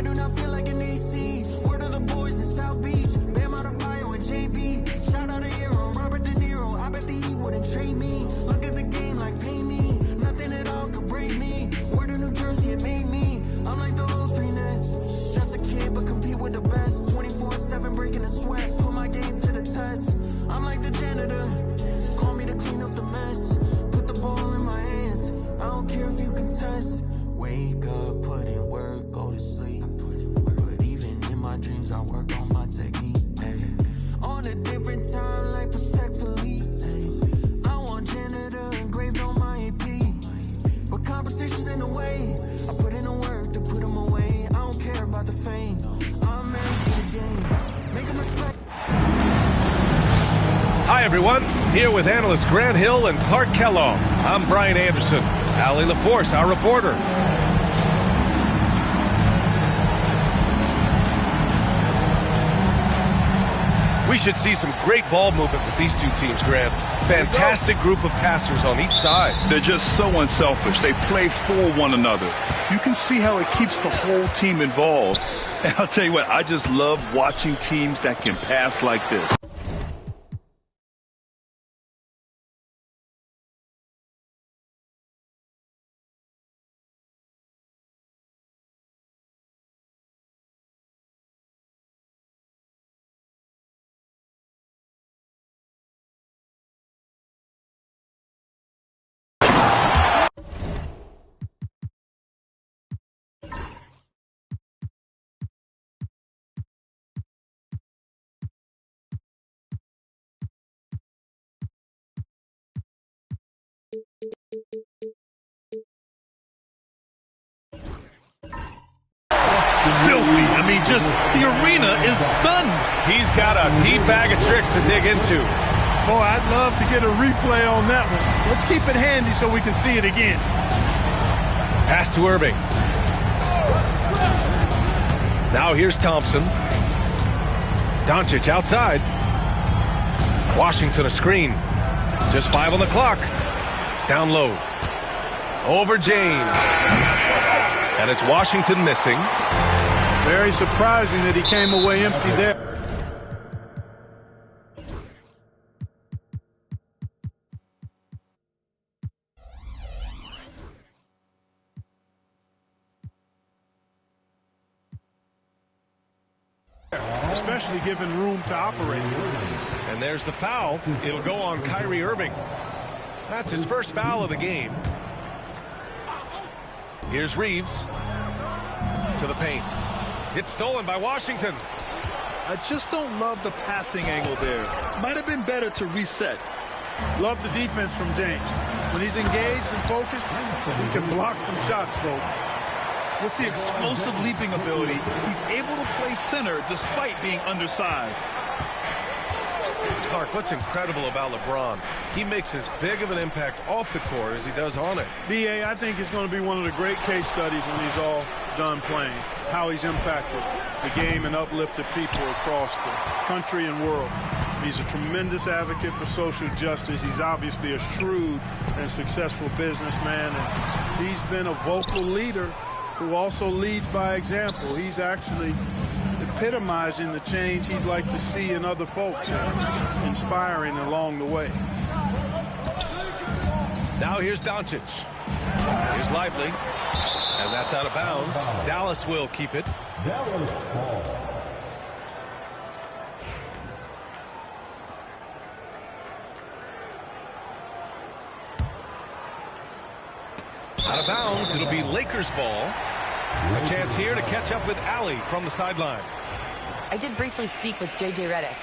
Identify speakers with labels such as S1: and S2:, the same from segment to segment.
S1: do not feel like an AC. Word of the boys in South Beach. Bam Adebayo and JB. Shout out to Hero, Robert De Niro. I bet the E wouldn't trade me. Look at the game like pay me. Nothing at all could break me. Word of New Jersey, it made me. I'm like the old 3 Ness. Just a kid, but compete with the best. 24/7 breaking the sweat. Put my game to the test. I'm like the janitor. Call me to clean up the mess. Put the ball in my hands. I don't care if you contest. Wake up, put in work, go to sleep. But even in my dreams, I work on my technique. Ay. On a different time, like Protect Philippe. I want janitor engraved on my AP. But competition's in the way. I put in the work to put them away. I don't care about the fame. I'm married to the game. Make them respect.
S2: Hi, everyone. Here with analysts Grant Hill and Clark Kellogg. I'm Brian Anderson. Allie LaForce, our reporter. We should see some great ball movement with these two teams, Grant. Fantastic group of passers on each side.
S3: They're just so unselfish. They play for one another. You can see how it keeps the whole team involved. And I'll tell you what, I just love watching teams that can pass like this.
S4: Filthy. I mean, just the arena is stunned.
S2: He's got a deep bag of tricks to dig into.
S5: Boy, I'd love to get a replay on that one. Let's keep it handy so we can see it again.
S2: Pass to Irving. Now here's Thompson. Doncic outside. Washington a screen. Just 5 on the clock. Down low. Over James. And it's Washington missing.
S5: Very surprising that he came away empty there. Especially given room to operate.
S2: And there's the foul. It'll go on Kyrie Irving. That's his first foul of the game. Here's Reeves to the paint. It's stolen by Washington.
S4: I just don't love the passing angle there. Might have been better to reset.
S5: Love the defense from James. When he's engaged and focused, he can block some shots, folks.
S4: With the explosive leaping ability, he's able to play center despite being undersized.
S2: Clark, what's incredible about LeBron, he makes as big of an impact off the court as he does on it.
S5: B.A., I think it's going to be one of the great case studies when he's all done playing, how he's impacted the game and uplifted people across the country and world. He's a tremendous advocate for social justice. He's obviously a shrewd and successful businessman, and he's been a vocal leader who also leads by example. He's actually epitomizing the change he'd like to see in other folks, inspiring along the way.
S2: Now here's Doncic. Here's Lively. And that's out of bounds. Dallas will keep it. Out of bounds. It'll be Lakers ball. A chance here to catch up with Allie from the sideline.
S6: I did briefly speak with J.J. Redick.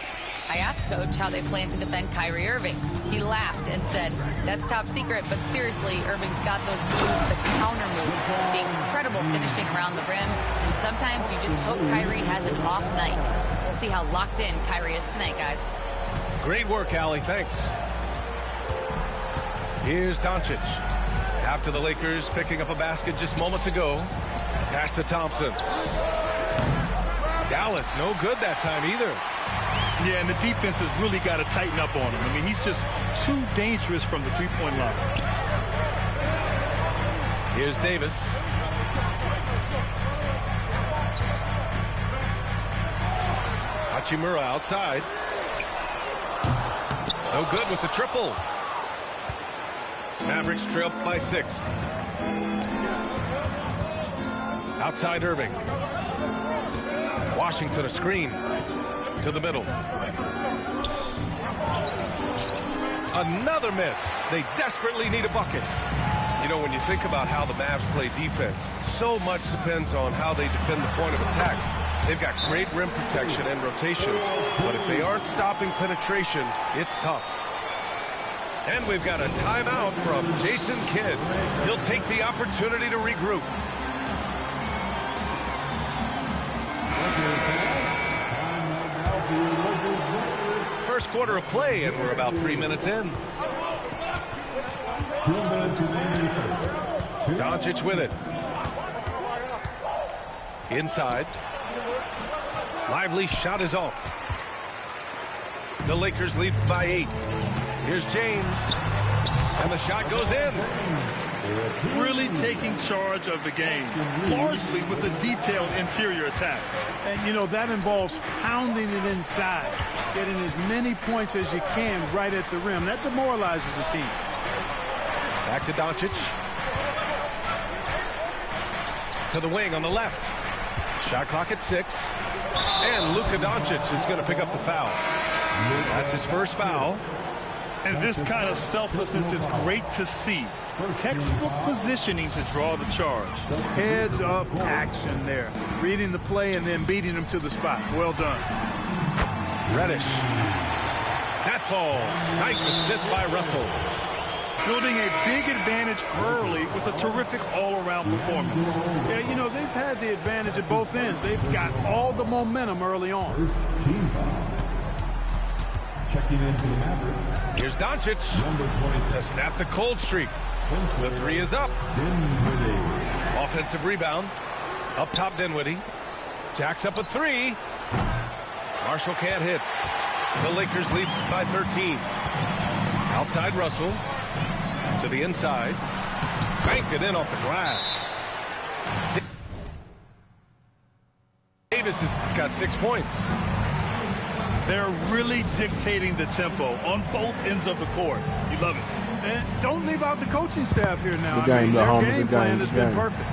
S6: I asked Coach how they plan to defend Kyrie Irving. He laughed and said, "That's top secret, but seriously, Irving's got those moves, the counter moves, the incredible finishing around the rim, and sometimes you just hope Kyrie has an off night." We'll see how locked in Kyrie is tonight, guys.
S2: Great work, Allie. Thanks. Here's Doncic. After the Lakers picking up a basket just moments ago. Pass to Thompson. Dallas, no good that time either.
S4: Yeah, and the defense has really got to tighten up on him. I mean, he's just too dangerous from the three-point line.
S2: Here's Davis. Hachimura outside. No good with the triple. Mavericks trail by 6. Outside Irving. Washington a screen to the middle. Another miss. They desperately need a bucket. You know, when you think about how the Mavs play defense, so much depends on how they defend the point of attack. They've got great rim protection and rotations, but if they aren't stopping penetration, it's tough. And we've got a timeout from Jason Kidd. He'll take the opportunity to regroup. First quarter of play, and we're about 3 minutes in. Doncic with it. Inside. Lively shot is off. The Lakers lead by 8. Here's James. And the shot goes in.
S4: Really taking charge of the game, largely with a detailed interior attack.
S5: And, you know, that involves pounding it inside, getting as many points as you can right at the rim. That demoralizes the team.
S2: Back to Doncic. To the wing on the left. Shot clock at 6. And Luka Doncic is going to pick up the foul. That's his first foul.
S4: And this kind of selflessness is great to see. Textbook positioning to draw the charge.
S5: Heads up action there. Reading the play and then beating him to the spot. Well done.
S2: Reddish. That falls. Nice assist by Russell.
S4: Building a big advantage early with a terrific all-around performance.
S5: Yeah, you know, they've had the advantage at both ends. They've got all the momentum early on.
S7: Checking into the Mavericks.
S2: Here's Doncic to snap the cold streak. The 3 is up. Offensive rebound. Up top, Dinwiddie. Jacks up a 3. Marshall can't hit. The Lakers lead by 13. Outside Russell. To the inside. Banked it in off the glass. Davis has got 6 points.
S4: They're really dictating the tempo on both ends of the court. You love it.
S5: And don't leave out the coaching staff here now.
S7: The game,
S5: their
S7: the
S5: game plan has been perfect.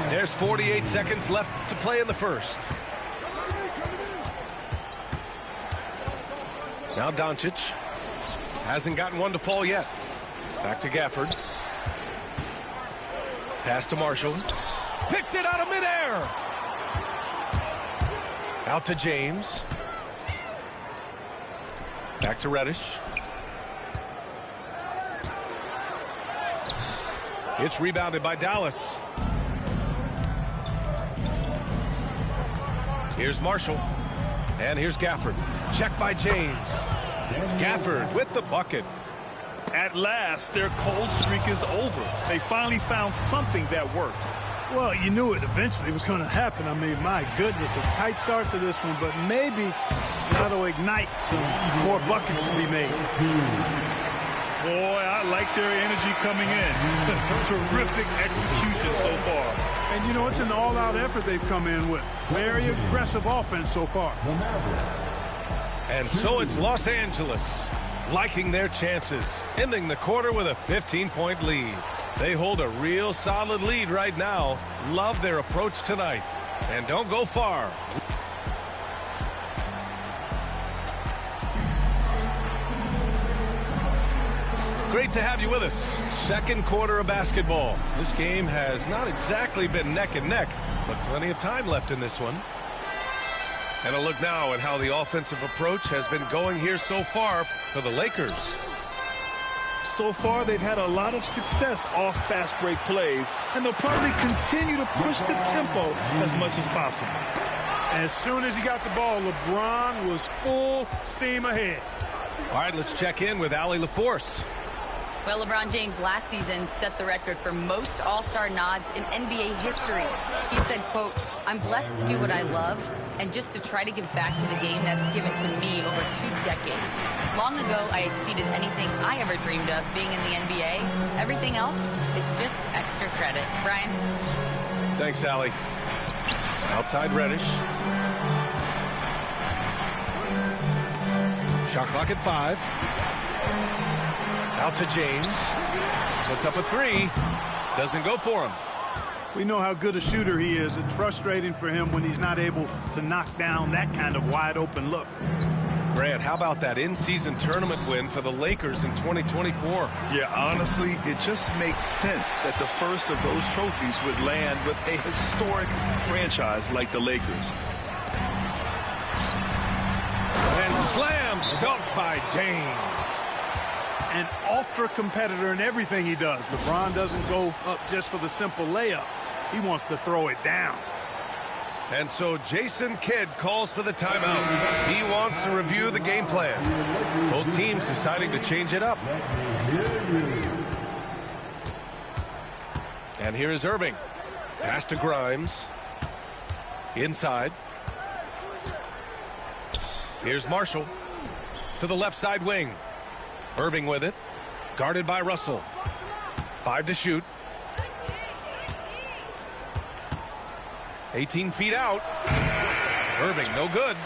S2: There's 48 seconds left to play in the first. Now Doncic hasn't gotten one to fall yet. Back to Gafford. Pass to Marshall. Picked it out of midair. Out to James. Back to Reddish. It's rebounded by Dallas. Here's Marshall. And here's Gafford. Check by James. Gafford with the bucket.
S4: At last, their cold streak is over. They finally found something that worked.
S5: Well, you knew it eventually was going to happen. I mean, my goodness, a tight start to this one, but maybe that'll ignite some more buckets to be made.
S4: Boy, I like their energy coming in. Terrific execution so far.
S5: And, you know, it's an all-out effort they've come in with. Very aggressive offense so far.
S2: And so it's Los Angeles liking their chances, ending the quarter with a 15-point lead. They hold a real solid lead right now. Love their approach tonight. And don't go far. Great to have you with us. Second quarter of basketball. This game has not exactly been neck and neck, but plenty of time left in this one. And a look now at how the offensive approach has been going here so far for the Lakers.
S4: So far, they've had a lot of success off fast break plays, and they'll probably continue to push the tempo as much as possible.
S5: As soon as he got the ball, LeBron was full steam ahead.
S2: All right, let's check in with Allie LaForce.
S6: Well, LeBron James last season set the record for most All-Star nods in NBA history. He said, quote, "I'm blessed to do what I love and just to try to give back to the game that's given to me over 2 decades. Long ago, I exceeded anything I ever dreamed of being in the NBA. Everything else is just extra credit." Brian?
S2: Thanks, Allie. Outside Reddish. Shot clock at 5. Out to James. Puts up a 3. Doesn't go for him.
S5: We know how good a shooter he is. It's frustrating for him when he's not able to knock down that kind of wide open look.
S2: Grant, how about that in-season tournament win for the Lakers in 2024?
S3: Yeah, honestly, it just makes sense that the first of those trophies would land with a historic franchise like the Lakers.
S2: And slam dunk by James.
S5: An ultra competitor in everything he does. LeBron doesn't go up just for the simple layup. He wants to throw it down.
S2: And so Jason Kidd calls for the timeout. He wants to review the game plan. Both teams deciding to change it up. And here is Irving. Pass to Grimes. Inside. Here's Marshall. To the left side wing. Irving with it. Guarded by Russell. 5 to shoot. 18 feet out. Irving, no good.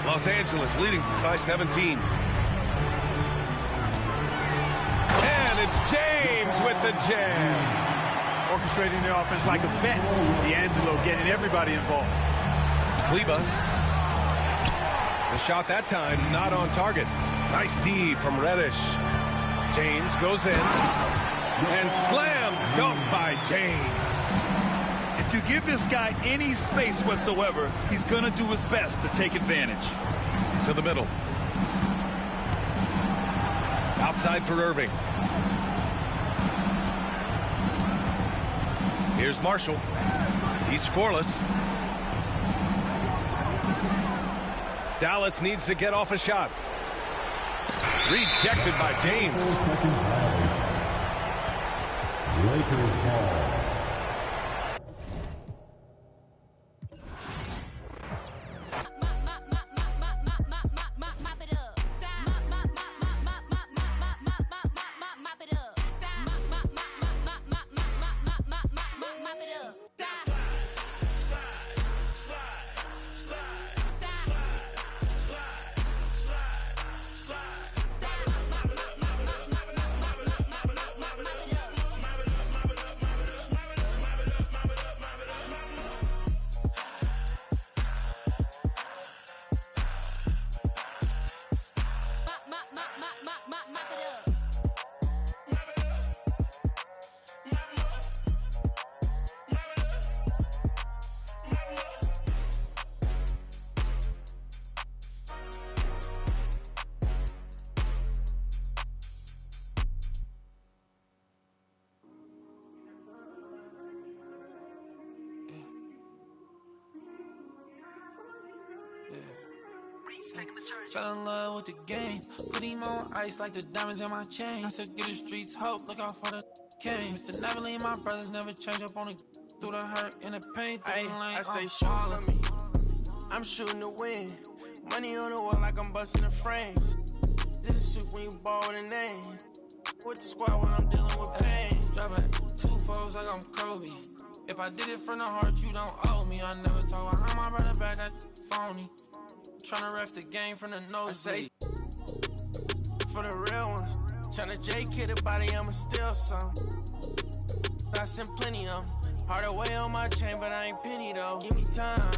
S2: Los Angeles leading by 17. And it's James with the jam.
S5: Orchestrating the offense like a vet. D'Angelo getting everybody involved.
S2: Kleba. The shot that time not on target. Nice D from Reddish. James goes in. And slam dunk by James.
S3: If you give this guy any space whatsoever, he's going to do his best to take advantage.
S2: To the middle. Outside for Irving. Here's Marshall. He's scoreless. Dallas needs to get off a shot. Rejected by James.
S7: Lakers ball.
S8: Fell in love with the game. Put him on ice like the diamonds in my chain. I said, get the streets hope. Look out for the king. Mr. Never leave my brothers, never change up on the through the hurt and the pain.
S9: I say, shoot for me. I'm shooting to win. Money on the wall like I'm busting the frames. Did a shoot when you ball with a name. With the squad when I'm dealing with pain.
S8: Dropping 2 foes like I'm Kobe. If I did it from the heart, you don't owe me. I never talk behind my brother back, that phony. Tryna ref the game from the nose.
S9: Say for the real ones. Tryna J-kid a body, I'ma steal some. I sent plenty of them. Hard away on my chain, but I ain't penny though. Give me time,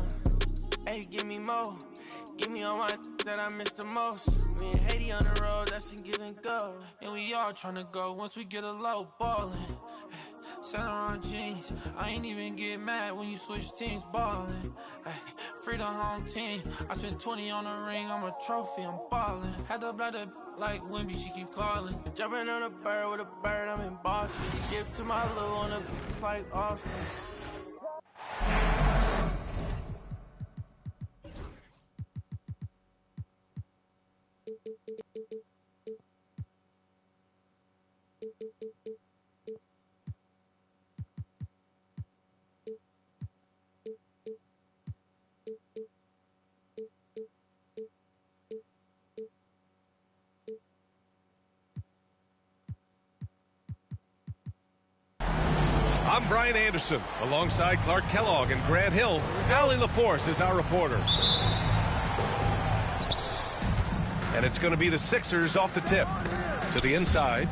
S9: hey, give me more. Give me all my that I miss the most. Me and Haiti on the road, that's in give and go.
S8: And we all tryna go once we get a low ballin'. Center on jeans. I ain't even get mad when you switch teams ballin'. Free the home team. I spent 20 on the ring. I'm a trophy. I'm ballin'. Had to blood up like Wimby. She keep calling.
S9: Jumping on a bird with a bird. I'm in Boston. Skip to my Lou on the like Austin.
S2: I'm Brian Anderson. Alongside Clark Kellogg and Grant Hill, Allie LaForce is our reporter. And it's going to be the Sixers off the tip. To the inside.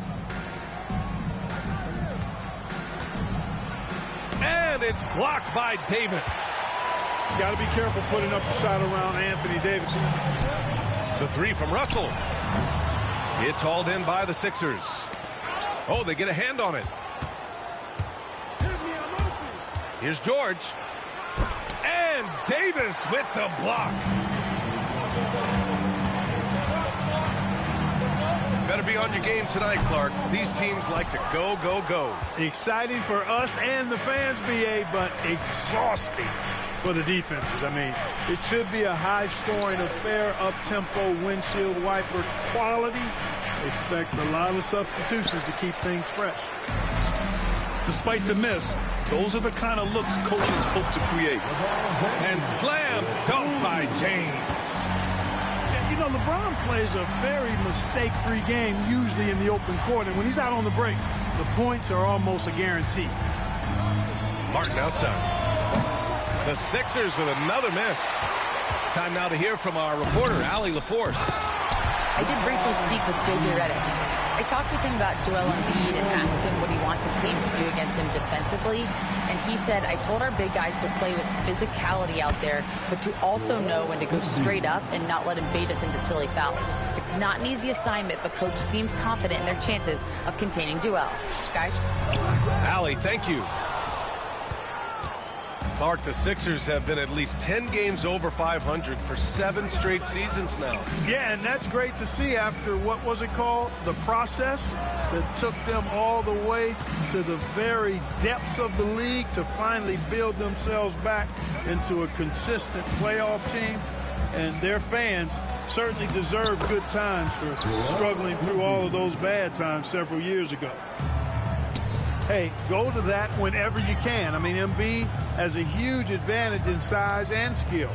S2: And it's blocked by Davis.
S5: Got to be careful putting up a shot around Anthony Davis.
S2: The three from Russell. It's hauled in by the Sixers. Oh, they get a hand on it. Here's George. And Davis with the block. Better be on your game tonight, Clark. These teams like to go, go, go.
S5: Exciting for us and the fans, BA, but exhausting for the defenses. I mean, it should be a high-scoring affair, up-tempo, windshield wiper quality. Expect a lot of substitutions to keep things fresh.
S3: Despite the miss, those are the kind of looks coaches hope to create.
S2: And slam dunk by James.
S5: You know, LeBron plays a very mistake-free game, usually in the open court, and when he's out on the break, the points are almost a guarantee.
S2: Martin outside. The Sixers with another miss. Time now to hear from our reporter, Allie LaForce.
S6: I did briefly speak with J.J. Redick. I talked with him about Joel Embiid and asked him what he wants his team to do against him defensively. And he said, I told our big guys to play with physicality out there, but to also know when to go straight up and not let him bait us into silly fouls. It's not an easy assignment, but coach seemed confident in their chances of containing Joel. Guys?
S2: Allie, thank you. Clark, the Sixers have been at least 10 games over 500 for 7 straight seasons now.
S5: Yeah, and that's great to see after, what was it called? The process that took them all the way to the very depths of the league to finally build themselves back into a consistent playoff team. And their fans certainly deserve good times for struggling through all of those bad times several years ago. Hey, go to that whenever you can. I mean, Embiid has a huge advantage in size and skill.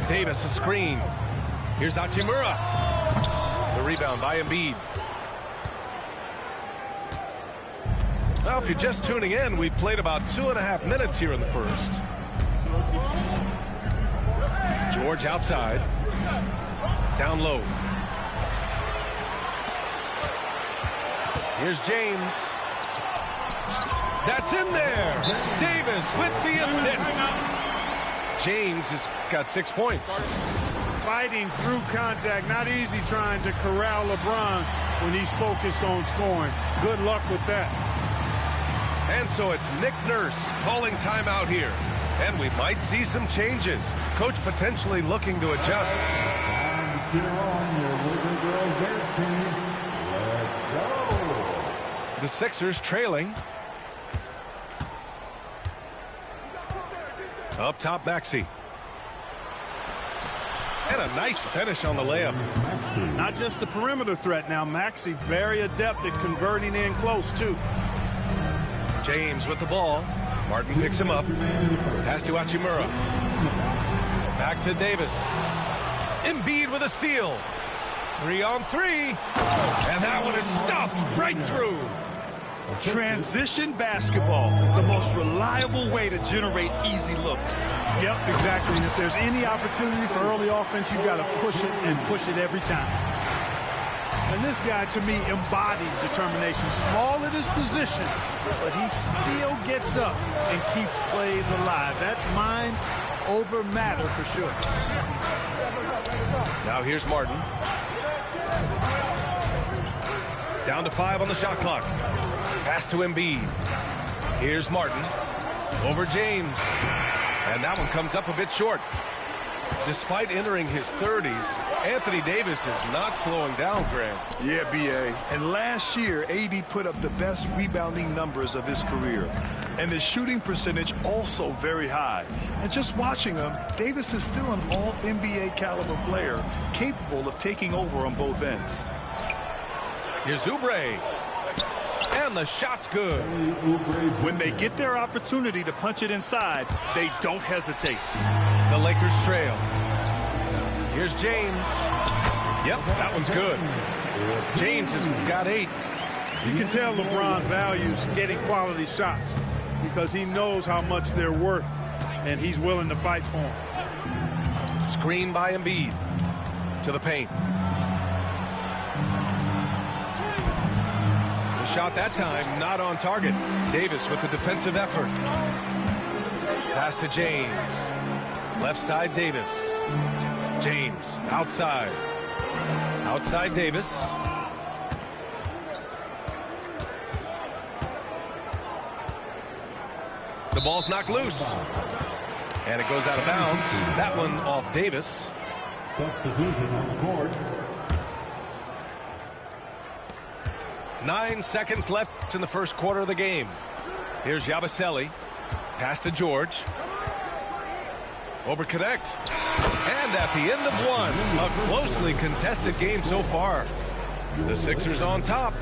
S2: Davis, a screen. Here's Hachimura. The rebound by Embiid. Well, if you're just tuning in, we've played about 2.5 minutes here in the first. George outside. Down low. Here's James. That's in there. Davis with the assist. James has got 6 points.
S5: Fighting through contact. Not easy trying to corral LeBron when he's focused on scoring. Good luck with that.
S2: And so it's Nick Nurse calling timeout here. And we might see some changes. Coach potentially looking to adjust.
S7: And cheer on your little girls dancing. Let's go.
S2: The Sixers trailing. Up top, Maxey. And a nice finish on the layup.
S5: Not just a perimeter threat now. Maxey very adept at converting in close, too.
S2: James with the ball. Martin picks him up. Pass to Hachimura. Back to Davis. Embiid with a steal. 3-on-3. And that one is stuffed right through.
S3: Transition basketball, the most reliable way to generate easy looks.
S5: Yep, exactly. And if there's any opportunity for early offense, you've got to push it and push it every time. And this guy, to me, embodies determination. Small at his position, but he still gets up and keeps plays alive. That's mind over matter for sure.
S2: Now here's Martin. Down to 5 on the shot clock. Pass to Embiid. Here's Martin. Over James. And that one comes up a bit short. Despite entering his 30s, Anthony Davis is not slowing down, Grant.
S3: Yeah, B.A. And last year, AD put up the best rebounding numbers of his career. And his shooting percentage also very high. And just watching him, Davis is still an all-NBA caliber player, capable of taking over on both ends.
S2: Here's Oubre. And the shot's good.
S3: When they get their opportunity to punch it inside, they don't hesitate.
S2: The Lakers trail. Here's James. Yep, that one's good. James has got 8.
S5: You can tell LeBron values getting quality shots because he knows how much they're worth, and he's willing to fight for them.
S2: Screen by Embiid to the paint. The shot that time not on target. Davis with the defensive effort. Pass to James. Left side Davis. James outside. Outside Davis. The ball's knocked loose. And it goes out of bounds. That one off Davis.
S7: Substitution on the court.
S2: 9 seconds left in the first quarter of the game. Here's Yabusele. Pass to George. Over connect. And at the end of one, a closely contested game so far. The Sixers on top,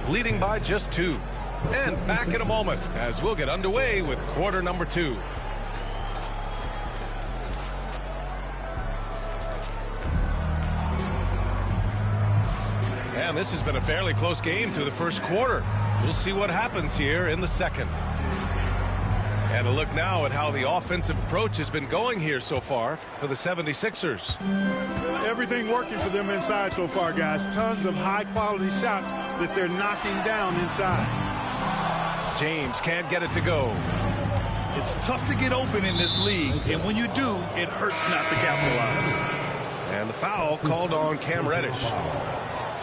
S2: leading by just 2. And back in a moment as we'll get underway with quarter number 2. And this has been a fairly close game through the first quarter. We'll see what happens here in the second. And a look now at how the offensive approach has been going here so far for the 76ers.
S5: Everything working for them inside so far, guys. Tons of high-quality shots that they're knocking down inside.
S2: James can't get it to go.
S4: It's tough to get open in this league, and when you do, it hurts not to capitalize.
S2: And the foul called on Cam Reddish.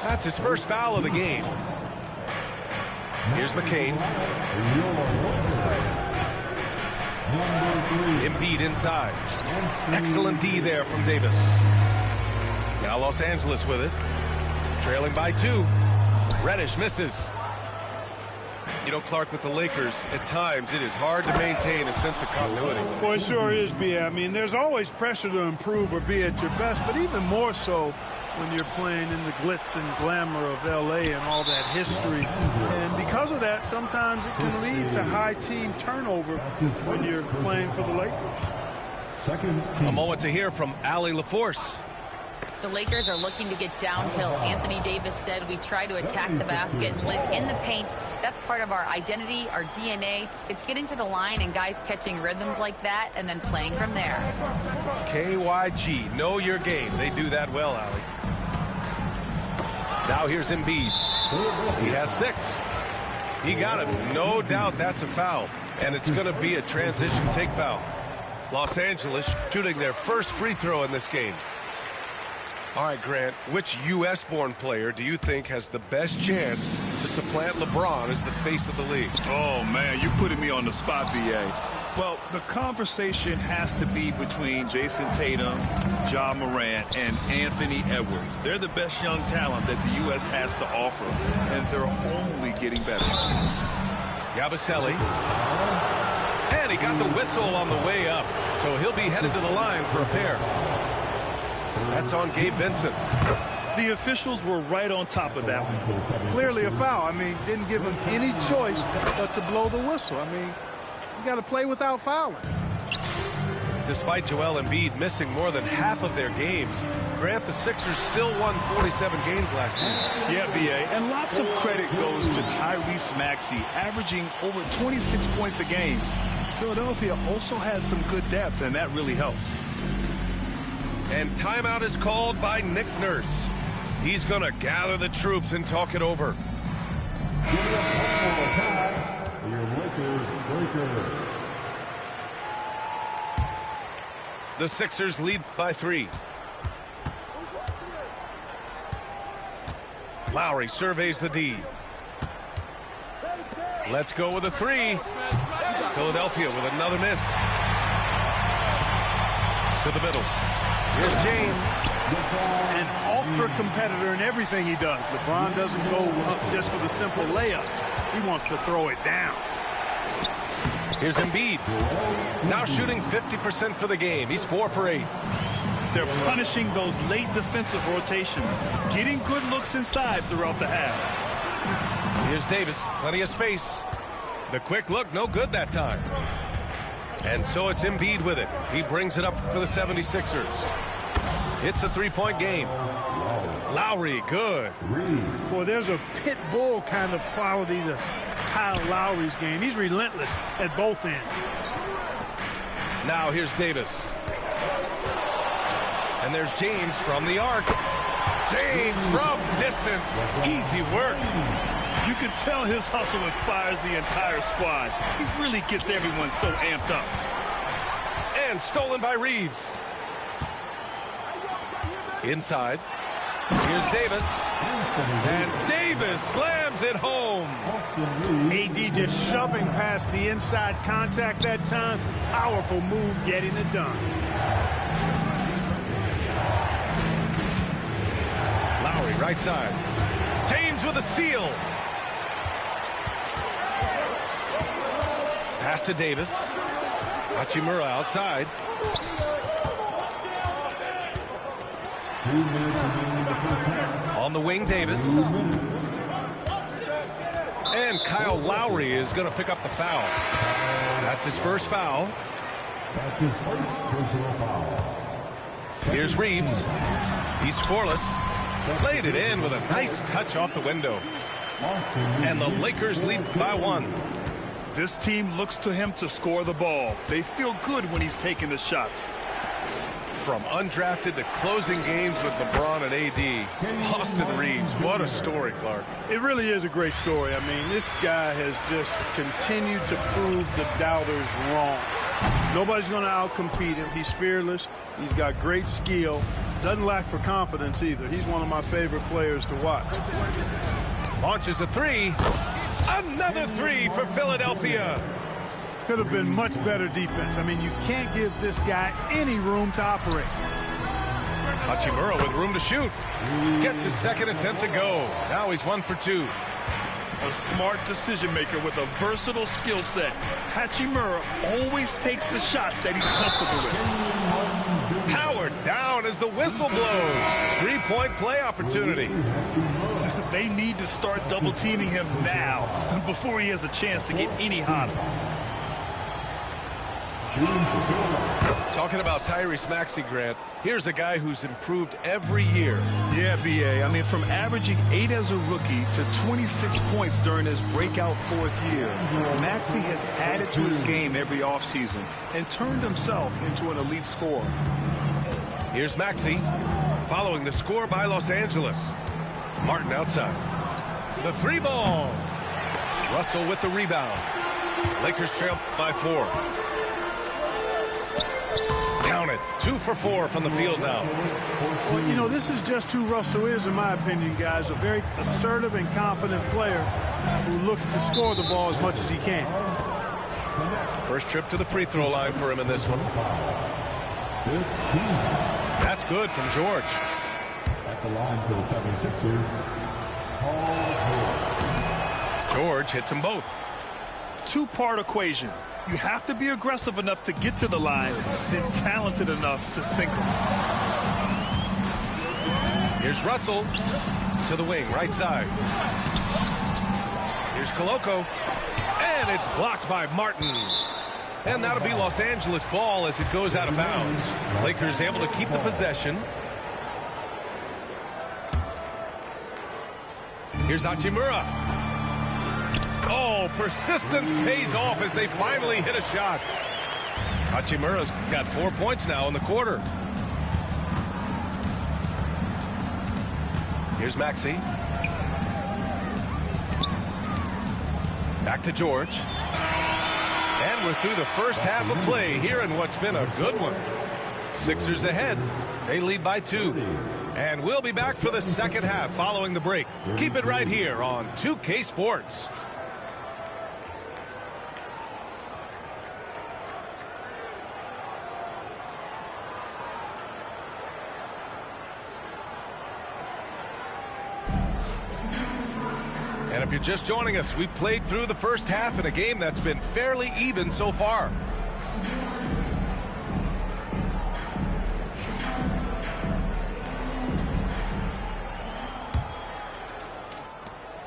S2: That's his first foul of the game. Here's McCain. Embiid inside. Excellent D there from Davis. Now Los Angeles with it. Trailing by 2. Reddish misses. You know, Clark, with the Lakers, at times it is hard to maintain a sense of continuity.
S5: Well, it sure is, B. I mean, there's always pressure to improve or be at your best, but even more so when you're playing in the glitz and glamour of L.A. and all that history. And because of that, sometimes it can lead to high team turnover when you're playing for the Lakers.
S2: A moment to hear from Allie LaForce.
S6: The Lakers are looking to get downhill. Anthony Davis said we try to attack the basket and live in the paint. That's part of our identity, our DNA. It's getting to the line and guys catching rhythms like that and then playing from there.
S2: KYG, know your game. They do that well, Allie. Now here's Embiid. He has 6. He got it. No doubt that's a foul. And it's going to be a transition take foul. Los Angeles shooting their first free throw in this game. All right, Grant, which U.S.-born player do you think has the best chance to supplant LeBron as the face of the league?
S4: Oh, man, you're putting me on the spot, B.A. Well, the conversation has to be between Jason Tatum, Ja Morant, and Anthony Edwards. They're the best young talent that the U.S. has to offer, and they're only getting better.
S2: Yabusele. And he got the whistle on the way up, so he'll be headed to the line for a pair. That's on Gabe Vincent.
S4: The officials were right on top of that one.
S5: Clearly a foul. I mean, didn't give him any choice but to blow the whistle. I mean, you got to play without fouling.
S2: Despite Joel Embiid missing more than half of their games, Grant, the Sixers still won 47 games last season.
S4: Yeah, B.A., and lots of credit goes to Tyrese Maxey, averaging over 26 points a game. Philadelphia also had some good depth, and that really helped.
S2: And timeout is called by Nick Nurse. He's going to gather the troops and talk it over. The Sixers lead by 3. Lowry surveys the D. Let's go with a 3. Philadelphia with another miss. To the middle. Here's James.
S5: An ultra competitor in everything he does. LeBron doesn't go up just for the simple layup. He wants to throw it down.
S2: Here's Embiid. Now shooting 50% for the game. He's 4 for 8.
S4: They're punishing those late defensive rotations, getting good looks inside throughout the half.
S2: Here's Davis. Plenty of space. The quick look, no good that time. And so it's Embiid with it. He brings it up for the 76ers. It's a three-point game. Lowry, good.
S5: Boy, there's a pit bull kind of quality to Kyle Lowry's game. He's relentless at both ends.
S2: Now here's Davis. And there's James from the arc. James from distance. Easy work.
S4: You can tell his hustle inspires the entire squad. He really gets everyone so amped up.
S2: And stolen by Reeves. Inside. Here's Davis. And Davis slams it home.
S5: AD just shoving past the inside contact that time. Powerful move getting it done.
S2: Lowry right side. James with a steal. Pass to Davis. Hachimura outside. On the wing, Davis. And Kyle Lowry is going to pick up the foul. That's his first foul.
S7: That's his first personal foul.
S2: Here's Reeves. He's scoreless. Played it in with a nice touch off the window. And the Lakers lead by 1.
S4: This team looks to him to score the ball. They feel good when he's taking the shots.
S2: From undrafted to closing games with LeBron and AD, Austin Reeves, what a story, Clark.
S5: It really is a great story. I mean, this guy has just continued to prove the doubters wrong. Nobody's going to outcompete him. He's fearless. He's got great skill. Doesn't lack for confidence either. He's one of my favorite players to watch.
S2: Launches a three. Another three for Philadelphia.
S5: Could have been much better defense. I mean, you can't give this guy any room to operate.
S2: Hachimura with room to shoot. Gets his second attempt to go. Now he's 1 for 2.
S4: A smart decision maker with a versatile skill set. Hachimura always takes the shots that he's comfortable with.
S2: Powered down as the whistle blows. 3-point play opportunity.
S4: They need to start double teaming him now before he has a chance to get any hotter.
S2: Talking about Tyrese Maxey, Grant, here's a guy who's improved every year.
S4: Yeah, B.A. I mean, from averaging 8 as a rookie to 26 points during his breakout 4th year, Maxey has added to his game every offseason and turned himself into an elite scorer.
S2: Here's Maxey following the score by Los Angeles. Martin outside. The 3 ball. Russell with the rebound. Lakers trail by 4. Count it. 2 for 4 from the field now.
S5: Well, you know, this is just who Russell is, in my opinion, guys. A very assertive and confident player who looks to score the ball as much as he can.
S2: First trip to the free throw line for him in this one. That's good from George.
S7: At the line for the 76ers, Paul George.
S2: George hits them both.
S4: Two-part equation. You have to be aggressive enough to get to the line, then talented enough to sink them.
S2: Here's Russell to the wing, right side. Here's Koloko, and it's blocked by Martin. And that'll be Los Angeles ball as it goes out of bounds. Lakers able to keep the possession. Here's Hachimura. Oh, persistence pays off as they finally hit a shot. Hachimura's got 4 points now in the quarter. Here's Maxey. Back to George. And we're through the first half of play here in what's been a good one. Sixers ahead. They lead by 2. And we'll be back for the second half following the break. Keep it right here on 2K Sports. And if you're just joining us, we've played through the first half in a game that's been fairly even so far.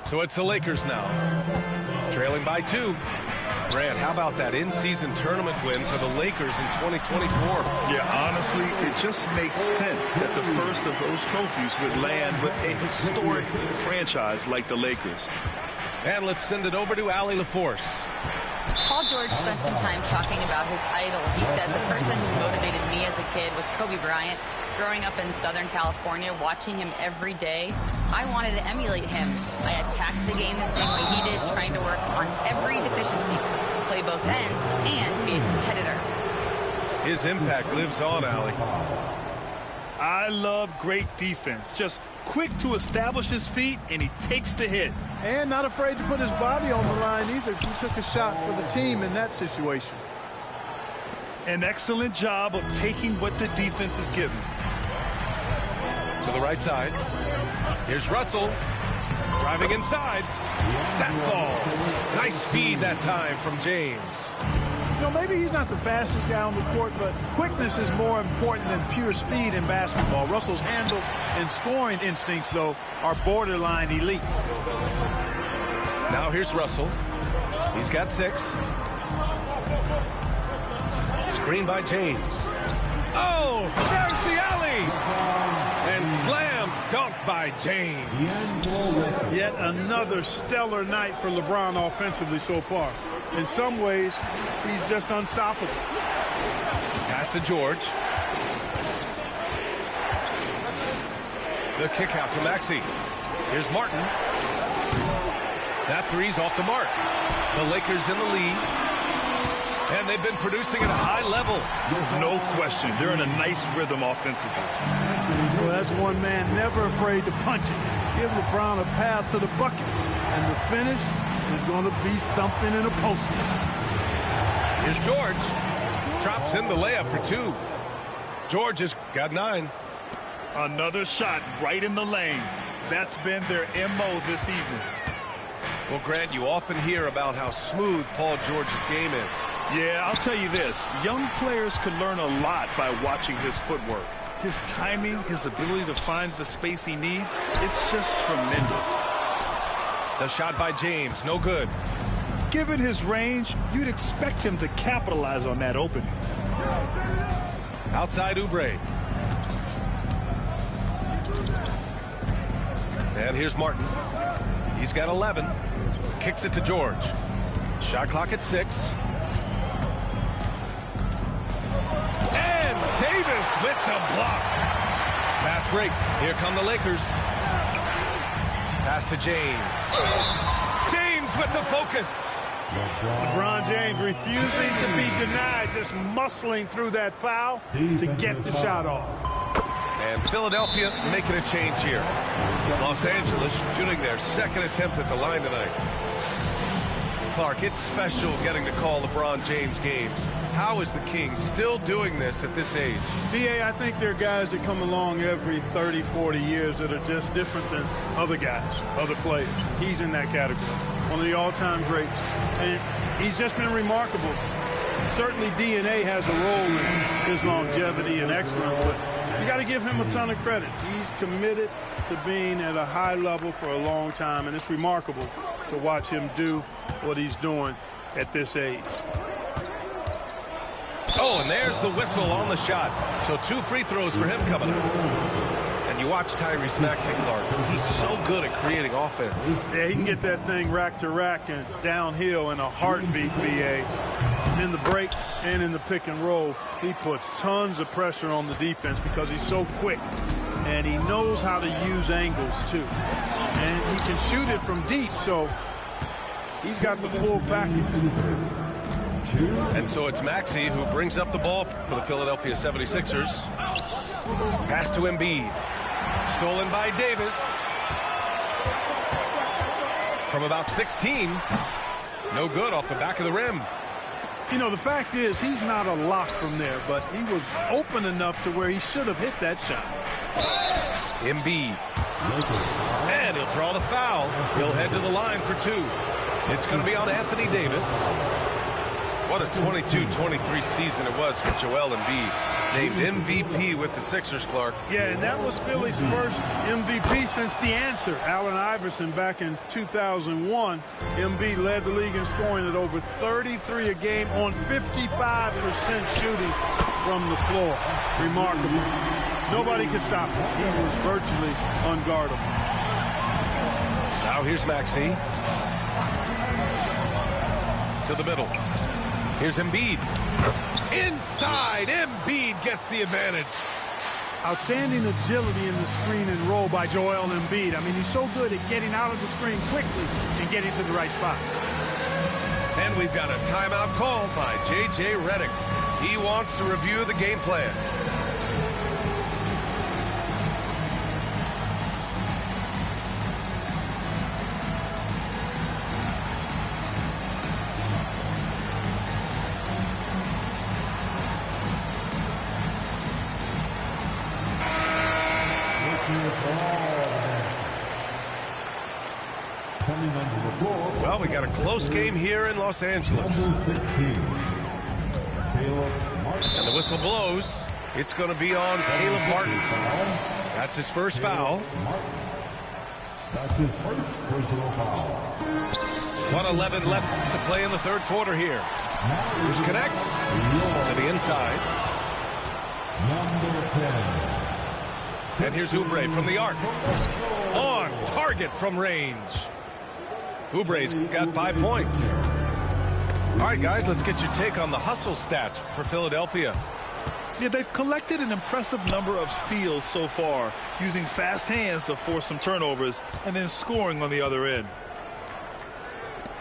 S2: So it's the Lakers now, trailing by 2. Grant, how about that in-season tournament win for the Lakers in 2024?
S4: Yeah, honestly, it just makes sense that the first of those trophies would land with a historic franchise like the Lakers.
S2: And let's send it over to Allie LaForce.
S6: Paul George spent some time talking about his idol. He said, the person who motivated me as a kid was Kobe Bryant. Growing up in Southern California, watching him every day, I wanted to emulate him. I attacked the game the same way he did, trying to work on every deficiency, play both ends, and be a competitor.
S2: His impact lives on, Allie.
S4: I love great defense. Just quick to establish his feet, and he takes the hit.
S5: And not afraid to put his body on the line either. He took a shot for the team in that situation.
S4: An excellent job of taking what the defense is given.
S2: To the right side. Here's Russell. Driving inside. That falls. Nice feed that time from James.
S5: You know, maybe he's not the fastest guy on the court, but quickness is more important than pure speed in basketball. Russell's handle and scoring instincts, though, are borderline elite.
S2: Now here's Russell. He's got 6. Screen by James. Oh, there's the alley! And slam dunk by James.
S5: Yet another stellar night for LeBron offensively so far. In some ways, he's just unstoppable.
S2: Pass to George. The kick out to Maxey. Here's Martin. That three's off the mark. The Lakers in the lead. And they've been producing at a high level.
S4: No question. They're in a nice rhythm offensively.
S5: Well, that's one man never afraid to punch it. Give LeBron a path to the bucket. And the finish is going to be something in a poster.
S2: Here's George. Drops in the layup for 2. George has got 9.
S4: Another shot right in the lane. That's been their MO this evening.
S2: Well, Grant, you often hear about how smooth Paul George's game is.
S4: Yeah, I'll tell you this. Young players can learn a lot by watching his footwork. His timing, his ability to find the space he needs, it's just tremendous.
S2: The shot by James, no good.
S4: Given his range, you'd expect him to capitalize on that opening.
S2: Outside Oubre. And here's Martin. He's got 11. Kicks it to George. Shot clock at 6. And Davis with the block. Fast break. Here come the Lakers. Pass to James. James with the focus.
S5: LeBron James refusing to be denied, just muscling through that foul to get the shot off.
S2: And Philadelphia making a change here. Los Angeles shooting their second attempt at the line tonight. Clark, it's special getting to call LeBron James games. How is the King still doing this at this age?
S5: B.A., I think there are guys that come along every 30, 40 years that are just different than other guys, other players. He's in that category. One of the all-time greats. And he's just been remarkable. Certainly DNA has a role in his longevity and excellence, but you got to give him a ton of credit. He's committed to being at a high level for a long time, and it's remarkable to watch him do what he's doing at this age.
S2: Oh, and there's the whistle on the shot. So 2 free throws for him coming up. And you watch Tyrese Maxey, Clark. He's so good at creating offense.
S5: Yeah, he can get that thing rack to rack and downhill in a heartbeat, B.A. In the break and in the pick and roll, he puts tons of pressure on the defense because he's so quick. And he knows how to use angles, too. And he can shoot it from deep, so he's got the full package.
S2: And so it's Maxey who brings up the ball for the Philadelphia 76ers. Pass to Embiid. Stolen by Davis. From about 16. No good off the back of the rim.
S5: You know, the fact is he's not a lock from there, but he was open enough to where he should have hit that shot.
S2: Embiid. And he'll draw the foul. He'll head to the line for 2. It's going to be on Anthony Davis. What a 22-23 season it was for Joel Embiid. named MVP with the Sixers, Clark.
S5: Yeah, and that was Philly's first MVP since the answer. Allen Iverson back in 2001. Embiid led the league in scoring at over 33 a game on 55% shooting from the floor. Remarkable. Nobody could stop him. He was virtually unguardable.
S2: Now here's Maxey. To the middle. Here's Embiid. Inside, Embiid gets the advantage.
S5: Outstanding agility in the screen and roll by Joel Embiid. I mean, he's so good at getting out of the screen quickly and getting to the right spot.
S2: And we've got a timeout called by J.J. Redick. He wants to review the game plan. Well, we got a close game here in Los Angeles. And the whistle blows. It's going to be on Caleb Martin. That's his first foul.
S7: That's his first personal foul.
S2: 1:11 left to play in the third quarter here. Here's Connect to the inside.
S7: Number 10.
S2: And here's Oubre from the arc. On target from range. Oubre's got 5 points. All right, guys, let's get your take on the hustle stats for Philadelphia.
S4: Yeah, they've collected an impressive number of steals so far, using fast hands to force some turnovers and then scoring on the other end.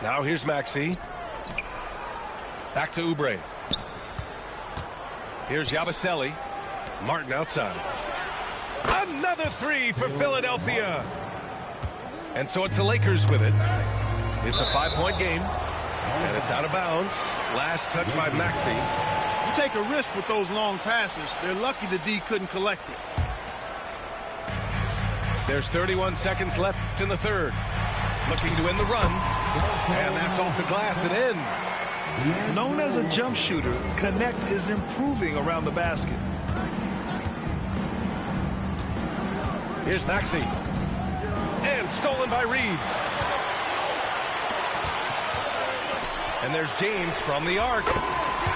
S2: Now here's Maxey. Back to Oubre. Here's Yabusele. Martin outside. Another three for Philadelphia. And so it's the Lakers with it. It's a 5-point game. And it's out of bounds. Last touch by Maxey.
S5: You take a risk with those long passes. They're lucky the D couldn't collect it.
S2: There's 31 seconds left in the third. Looking to end the run. And that's off the glass and in.
S4: Known as a jump shooter, Connect is improving around the basket.
S2: Here's Maxey. And stolen by Reeves. And there's James from the arc.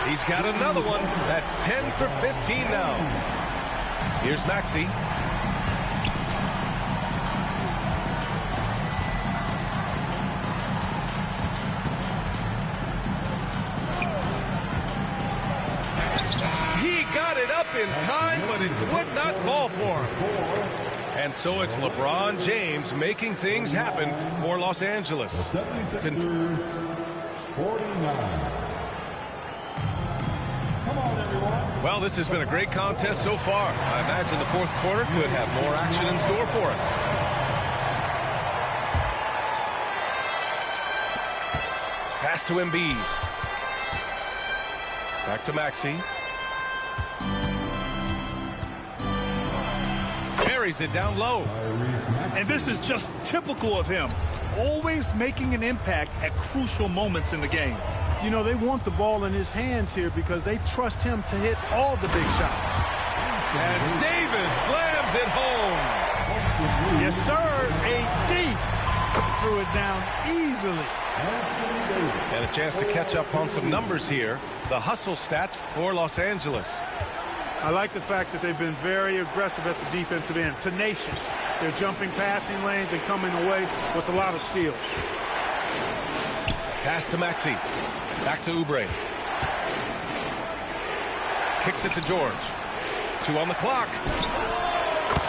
S2: He's got another one. That's 10 for 15 now. Here's Maxey. He got it up in time, but it would not fall for him. And so it's LeBron James making things happen for Los Angeles.
S7: 49. Come on, everyone.
S2: Well, this has been a great contest so far. I imagine the fourth quarter could have more action in store for us. Pass to Embiid. Back to Maxey. Carries it down low.
S4: And this is just typical of him. Always making an impact at crucial moments in the game.
S5: You know, they want the ball in his hands here because they trust him to hit all the big shots.
S2: And Davis slams it home.
S5: Yes, sir. AD threw it down easily.
S2: And a chance to catch up on some numbers here. The hustle stats for Los Angeles.
S5: I like the fact that they've been very aggressive at the defensive end. Tenacious. They're jumping passing lanes and coming away with a lot of steals.
S2: Pass to Maxey. Back to Oubre. Kicks it to George. 2 on the clock.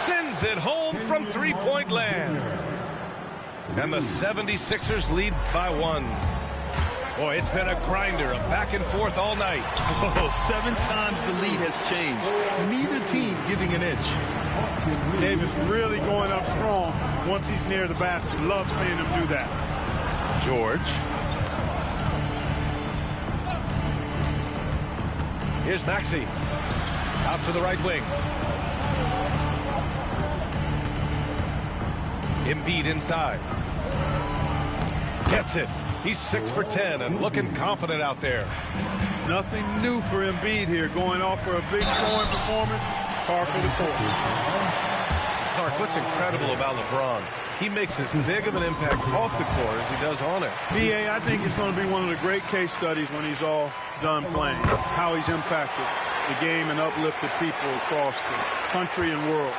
S2: Sends it home from three-point land. And the 76ers lead by 1. Boy, it's been a grinder, a back and forth all night.
S4: Oh, 7 times the lead has changed. Neither team giving an inch.
S5: Davis really going up strong once he's near the basket. Love seeing him do that.
S2: George. Here's Maxey. Out to the right wing. Embiid inside. Gets it. He's 6 for 10 and looking confident out there.
S5: Nothing new for Embiid here. Going off for a big scoring performance. Par for the course.
S2: Clark, what's incredible about LeBron? He makes as big of an impact off the court as he does on it.
S5: B.A., I think it's going to be one of the great case studies when he's all done playing. How he's impacted the game and uplifted people across the country and world.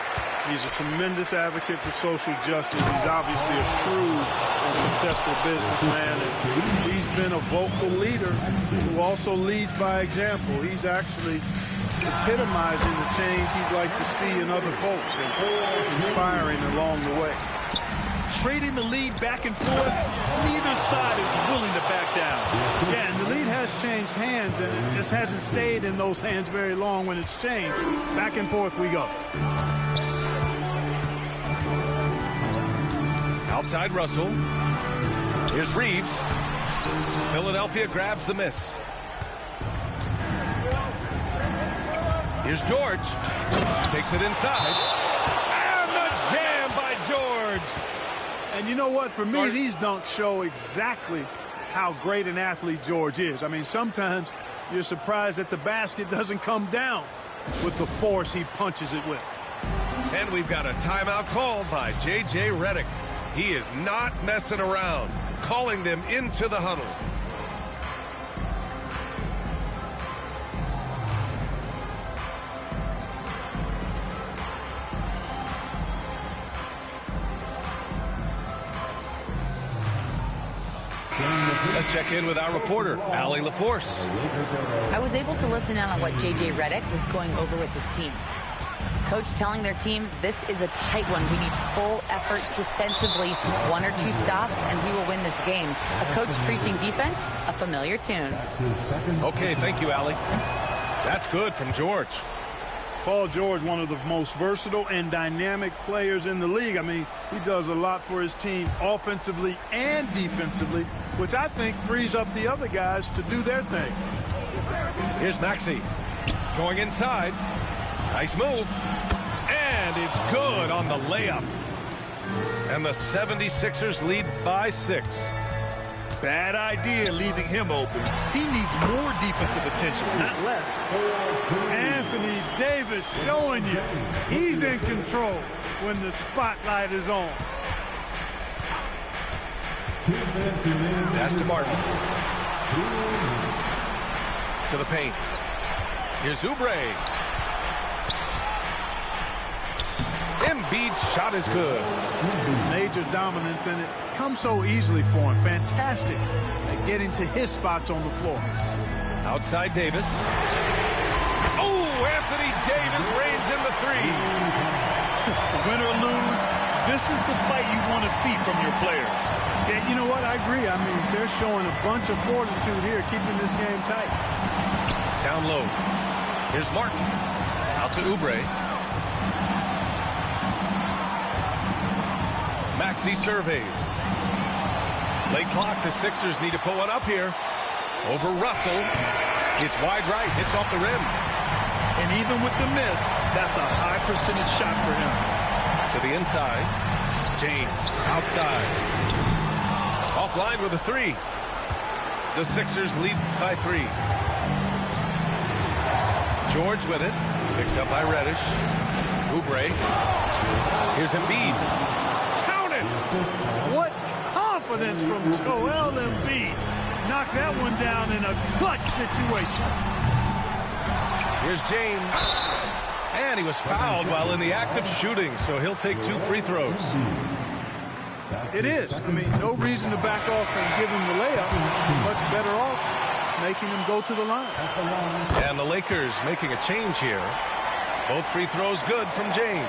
S5: He's a tremendous advocate for social justice. He's obviously a shrewd and successful businessman. And he's been a vocal leader who also leads by example. He's actually epitomizing the change he'd like to see in other folks and inspiring along the way.
S4: Trading the lead back and forth, neither side is willing to back down.
S5: Yeah, and the lead has changed hands, and it just hasn't stayed in those hands very long when it's changed. Back and forth we go.
S2: Outside Russell. Here's Reeves. Philadelphia grabs the miss. Here's George. Takes it inside. And the jam by George.
S5: And you know what? For me, these dunks show exactly how great an athlete George is. I mean, sometimes you're surprised that the basket doesn't come down with the force he punches it with.
S2: And we've got a timeout called by J.J. Redick. He is not messing around, calling them into the huddle. Let's check in with our reporter, Allie LaForce.
S6: I was able to listen in on what J.J. Redick was going over with his team. Coach telling their team, this is a tight one. We need full effort defensively, 1 or 2 stops, and we will win this game. A coach preaching defense, a familiar tune.
S2: Okay, thank you, Allie. That's good from George.
S5: Paul George, one of the most versatile and dynamic players in the league. I mean, he does a lot for his team offensively and defensively, which I think frees up the other guys to do their thing.
S2: Here's Maxey going inside. Nice move. And it's good on the layup. And the 76ers lead by 6.
S4: Bad idea leaving him open. He needs more defensive attention, not less.
S5: Anthony Davis showing you he's in control when the spotlight is on.
S2: Pass to Martin. To the paint. Here's Oubre. Embiid's shot is good.
S5: Major dominance, and it comes so easily for him. Fantastic at getting to his spots on the floor.
S2: Outside Davis. Oh, Anthony Davis reigns in the 3.
S4: Win or lose, this is the fight you want to see from your players.
S5: Yeah, you know what? I agree. I mean, they're showing a bunch of fortitude here, keeping this game tight.
S2: Down low. Here's Martin. Out to Oubre. Maxey surveys. Late clock. The Sixers need to pull one up here. Over Russell. It's wide right. Hits off the rim.
S4: And even with the miss, that's a high percentage shot for him.
S2: To the inside. James outside. Offline with a 3. The Sixers lead by 3. George with it. Picked up by Reddish. Oubre. Here's Embiid.
S5: What confidence from Joel Embiid. Knocked that one down in a clutch situation.
S2: Here's James. And he was fouled while in the act of shooting, so he'll take 2 free throws.
S5: It is. I mean, no reason to back off and give him the layup. Much better off making him go to the line.
S2: And the Lakers making a change here. Both free throws good from James.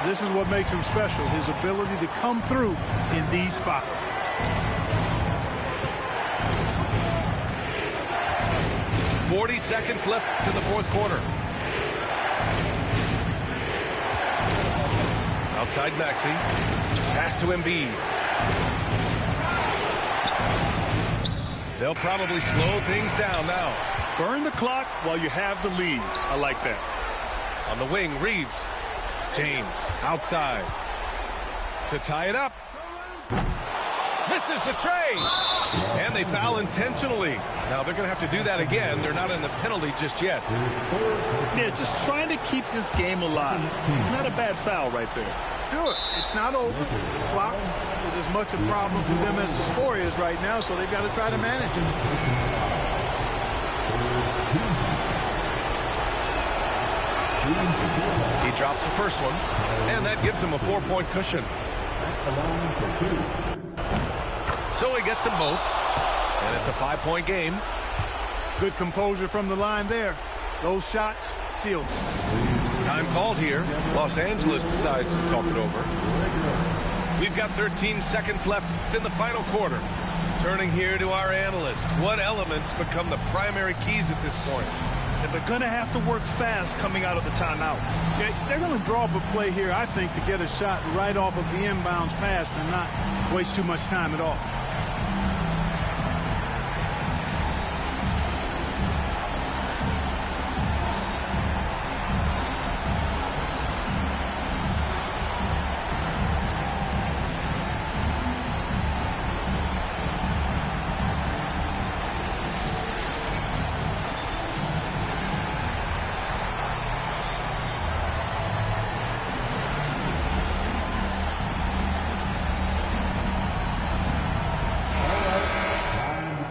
S5: This is what makes him special, his ability to come through in these spots.
S2: .40 seconds left to the 4th quarter. Outside Maxey. Pass to Embiid. They'll probably slow things down now.
S4: Burn the clock while you have the lead. I like that.
S2: On the wing, Reeves. James outside to tie it up. Misses the tray. And they foul intentionally. Now they're going to have to do that again. They're not in the penalty just yet.
S4: Yeah, just trying to keep this game alive. Not a bad foul right there.
S5: Sure, it's not over. The clock is as much a problem for them as the score is right now, so they've got to try to manage it.
S2: He drops the first one, and that gives him a 4-point cushion. So he gets them both, and it's a 5-point game.
S5: Good composure from the line there. Those shots sealed.
S2: Time called here. Los Angeles decides to talk it over. We've got 13 seconds left in the final quarter. Turning here to our analyst. What elements become the primary keys at this point?
S4: And they're going to have to work fast coming out of the timeout.
S5: Yeah, they're going to draw up a play here, I think, to get a shot right off of the inbounds pass and not waste too much time at all.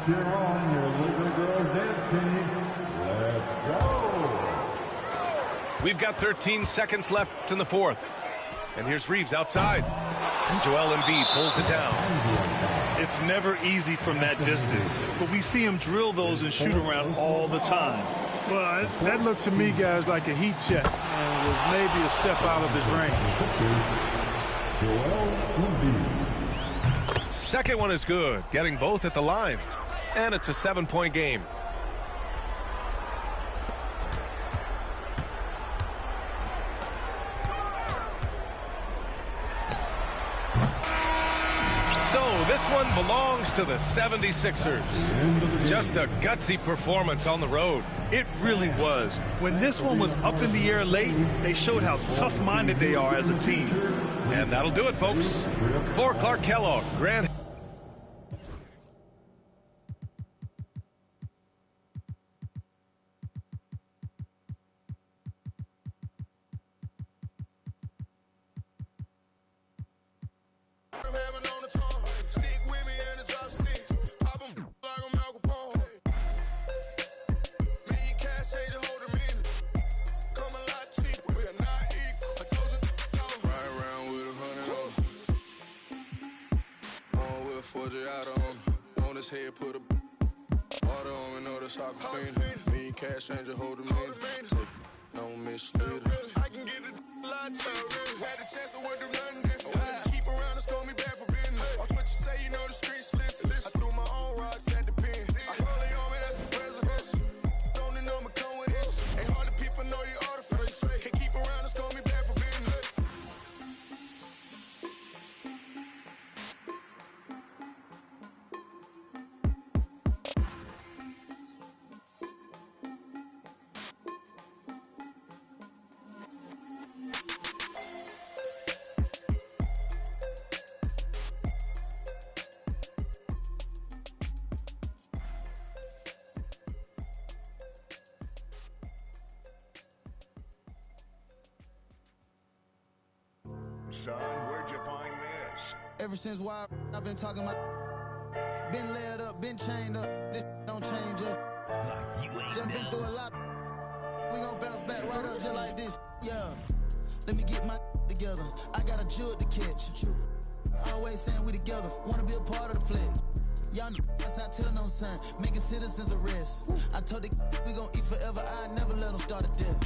S7: Cheer on your little girls dance team. Let's go.
S2: We've got 13 seconds left in the fourth. And here's Reeves outside. And Joel Embiid pulls it down.
S4: It's never easy from that distance, but we see him drill those and shoot around all the time.
S5: Well, that looked to me, guys, like a heat check. And was maybe a step out of his range.
S7: Joel Embiid.
S2: Second one is good, getting both at the line. And it's a 7-point game. So this one belongs to the 76ers. Just a gutsy performance on the road.
S4: It really was. When this one was up in the air late, they showed how tough-minded they are as a team.
S2: And that'll do it, folks. For Clark Kellogg, Grant.
S10: On his head, put a water on and know the soccer fiend. Me cash changer, hold him in. Don't mislead her. I can get it a lot cheaper. Had a chance, I wouldn't do nothing different. Keep around us, call me back for business. Watch what you say, you know the streets listen. I threw my own rocks at the pen. I rolling on me, that's the presidential. Don't know me come with this. Ain't hard to people know you artificial. Can't keep around us, call me back for business.
S11: Son, where'd you find this?
S1: Ever since why I've been talking about, been laid up, been chained up, this don't change us. Just been through a lot. We gon' bounce back right up just like this. Yeah. Let me get my together. I got a jewel to catch. Always saying we together. Wanna be a part of the flex. Y'all outside telling on sign, making citizens arrest. I told the we gon' eat forever. I never let them start a death.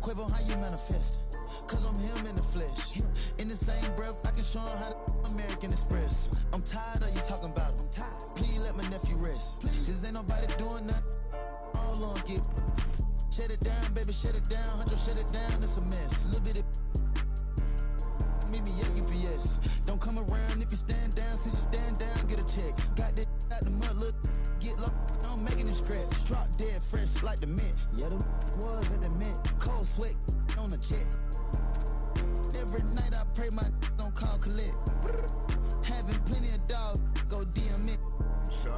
S1: Quavo, how you manifest? Cause I'm him in the flesh. In the same breath, I can show him how to American Express. I'm tired of you talking about it. I'm tired. Please let my nephew rest. This ain't nobody doing nothing. All on get. Shut it down, baby, shut it down. Huncho, shut it down, it's a mess. Little bit of meet me at UPS. Don't come around if you stand down. Since you stand down, get a check. Got that out the mud, look, get low. I'm making it scratch. Drop dead fresh like the mint. Yeah, them was at the mint. Cold sweat on the check. Every night I pray my don't call collect. Having plenty of dogs, go DM it.
S11: Son,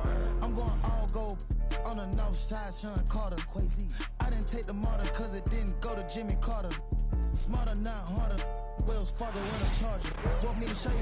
S12: On the north side, Sean Carter. I didn't take the martyr cause it didn't go to Jimmy Carter. Smarter, not harder. Wells Fargo in a charger. Want me to show you?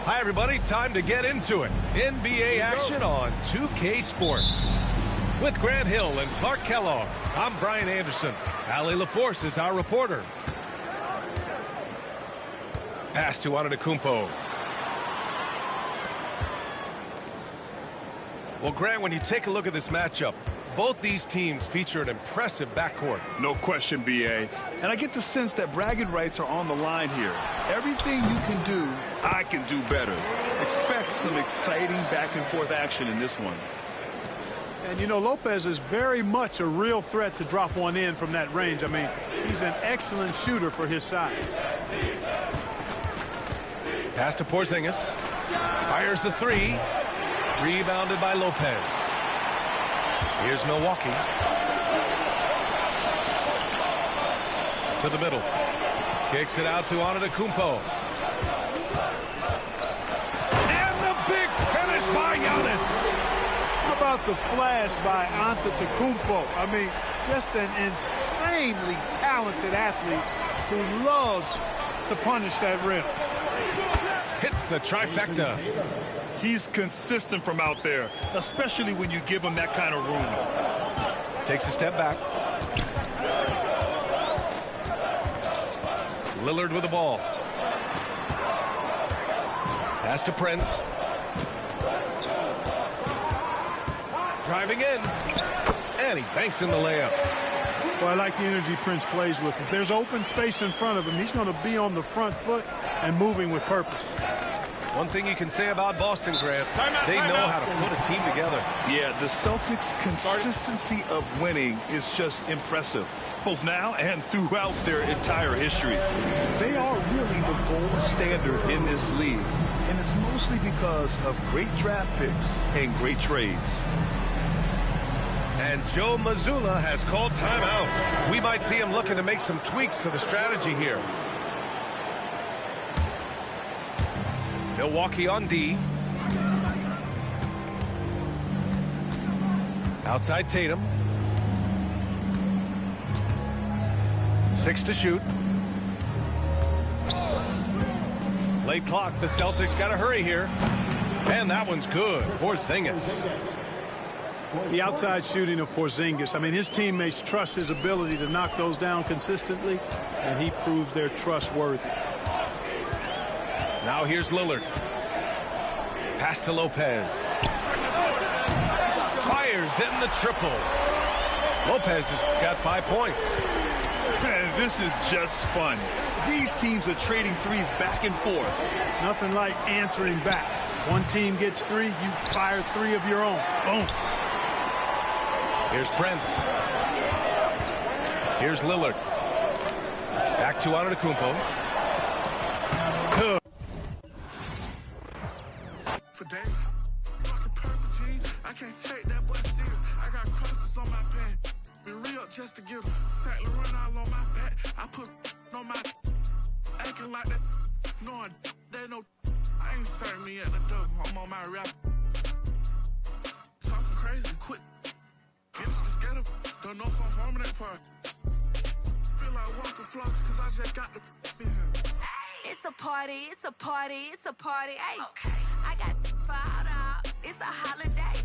S2: Hi, everybody. Time to get into it. NBA action on 2K Sports. With Grant Hill and Clark Kellogg, I'm Brian Anderson. Allie LaForce is our reporter. Pass to Antetokounmpo. Well, Grant, when you take a look at this matchup, both these teams feature an impressive backcourt.
S4: No question, B.A. And I get the sense that bragging rights are on the line here. Everything you can do, I can do better. Expect some exciting back-and-forth action in this one.
S5: And, you know, Lopez is very much a real threat to drop one in from that range. I mean, he's an excellent shooter for his size.
S2: Pass to Porzingis. Fires the three. Rebounded by Lopez. Here's Milwaukee. To the middle. Kicks it out to Antetokounmpo. And the big finish by Giannis.
S5: How about the flash by Antetokounmpo? I mean, just an insanely talented athlete who loves to punish that rim.
S2: Hits the trifecta.
S4: He's consistent from out there, especially when you give him that kind of room.
S2: Takes a step back. Lillard with the ball. Pass to Prince. Driving in. And he banks in the layup.
S5: Well, I like the energy Prince plays with. If there's open space in front of him, he's going to be on the front foot and moving with purpose.
S2: One thing you can say about Boston, Grant, they know how to put a team together.
S4: Yeah, the Celtics' consistency of winning is just impressive, both now and throughout their entire history. They are really the gold standard in this league, and it's mostly because of great draft picks and great trades.
S2: And Joe Mazzulla has called timeout. We might see him looking to make some tweaks to the strategy here. Milwaukee on D. Outside Tatum. 6 to shoot. Late clock. The Celtics got to hurry here. And that one's good. Porzingis.
S5: The outside shooting of Porzingis. I mean, his teammates trust his ability to knock those down consistently, and he proves they're trustworthy.
S2: Now here's Lillard. Pass to Lopez. Fires in the triple. Lopez has got 5 points.
S4: Man, this is just fun. These teams are trading threes back and forth.
S5: Nothing like answering back. One team gets 3, you fire 3 of your own. Boom.
S2: Here's Prince. Here's Lillard. Back to Antetokounmpo. Good.
S13: For days, fucking purple jeans. I can't take that boy serious. I got crosses on my pants. Been real just to give St. Laurent all on my back. I put on my acting like that. Knowing they know I ain't serving me at the door. I'm on my rap. Talking crazy, quit. Get scared of. Don't know if I'm forming that part. Feel like walking flock cause I just got the in here.
S14: It's a party, it's a party, it's a party. Hey, okay. I got $5. It's a holiday.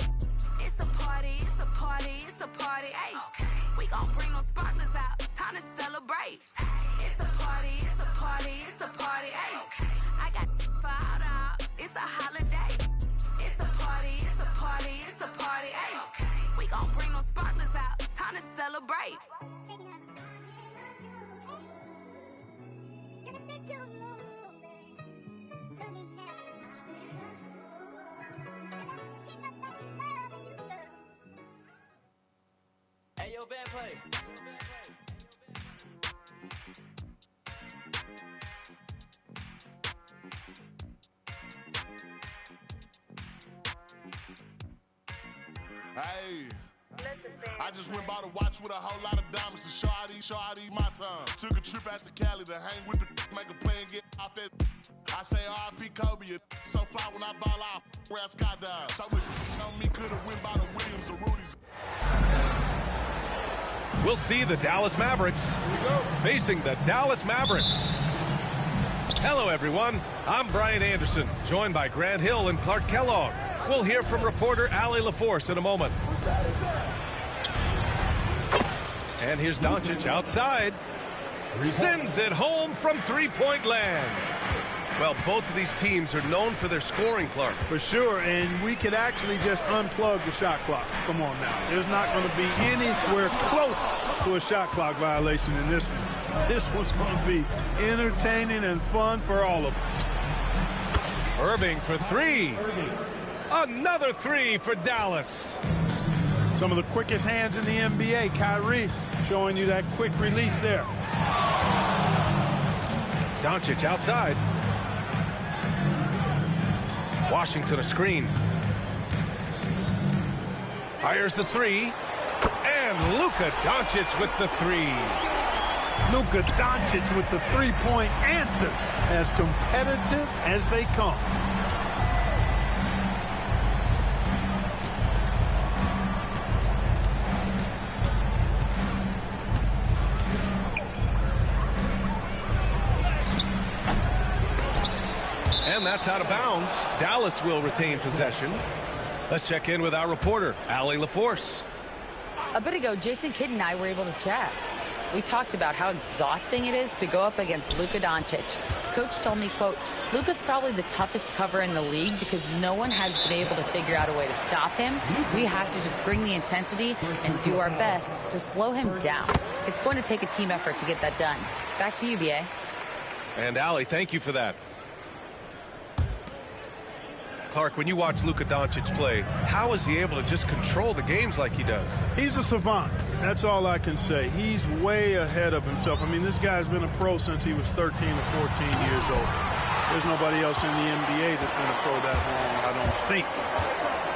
S15: Hey, I just went by the watch with a whole lot of diamonds to show I need my time. Took a trip out to Cali to hang with the make a play and get off that. I say R.I.P. Kobe, so fly when I ball out, where I skydive. So much on me could have went by the Williams or Rudy's.
S2: We'll see the Dallas Mavericks facing the Dallas Mavericks. Hello, everyone. I'm Brian Anderson, joined by Grant Hill and Clark Kellogg. We'll hear from reporter Allie LaForce in a moment. And here's Doncic outside. Sends it home from three-point land. Well, both of these teams are known for their scoring, Clark.
S5: For sure, and we could actually just unplug the shot clock. Come on now. There's not going to be anywhere close to a shot clock violation in this one. This one's going to be entertaining and fun for all of us.
S2: Irving for three. Another three for Dallas.
S5: Some of the quickest hands in the NBA. Kyrie showing you that quick release there.
S2: Doncic outside. Washington a screen. Fires the three. And Luka Doncic with the three.
S5: Luka Doncic with the three-point answer. As competitive as they come.
S2: And that's out of bounds. Dallas will retain possession. Let's check in with our reporter, Allie LaForce.
S6: A bit ago, Jason Kidd and I were able to chat. We talked about how exhausting it is to go up against Luka Doncic. Coach told me, quote, Luka's probably the toughest cover in the league because no one has been able to figure out a way to stop him. We have to just bring the intensity and do our best to slow him down. It's going to take a team effort to get that done. Back to you, B.A.
S2: And Allie, thank you for that. Clark, when you watch Luka Doncic play, how is he able to just control the games like he does?
S5: He's a savant. That's all I can say. He's way ahead of himself. I mean, this guy's been a pro since he was 13 or 14 years old. There's nobody else in the NBA that's been a pro that long, I don't think.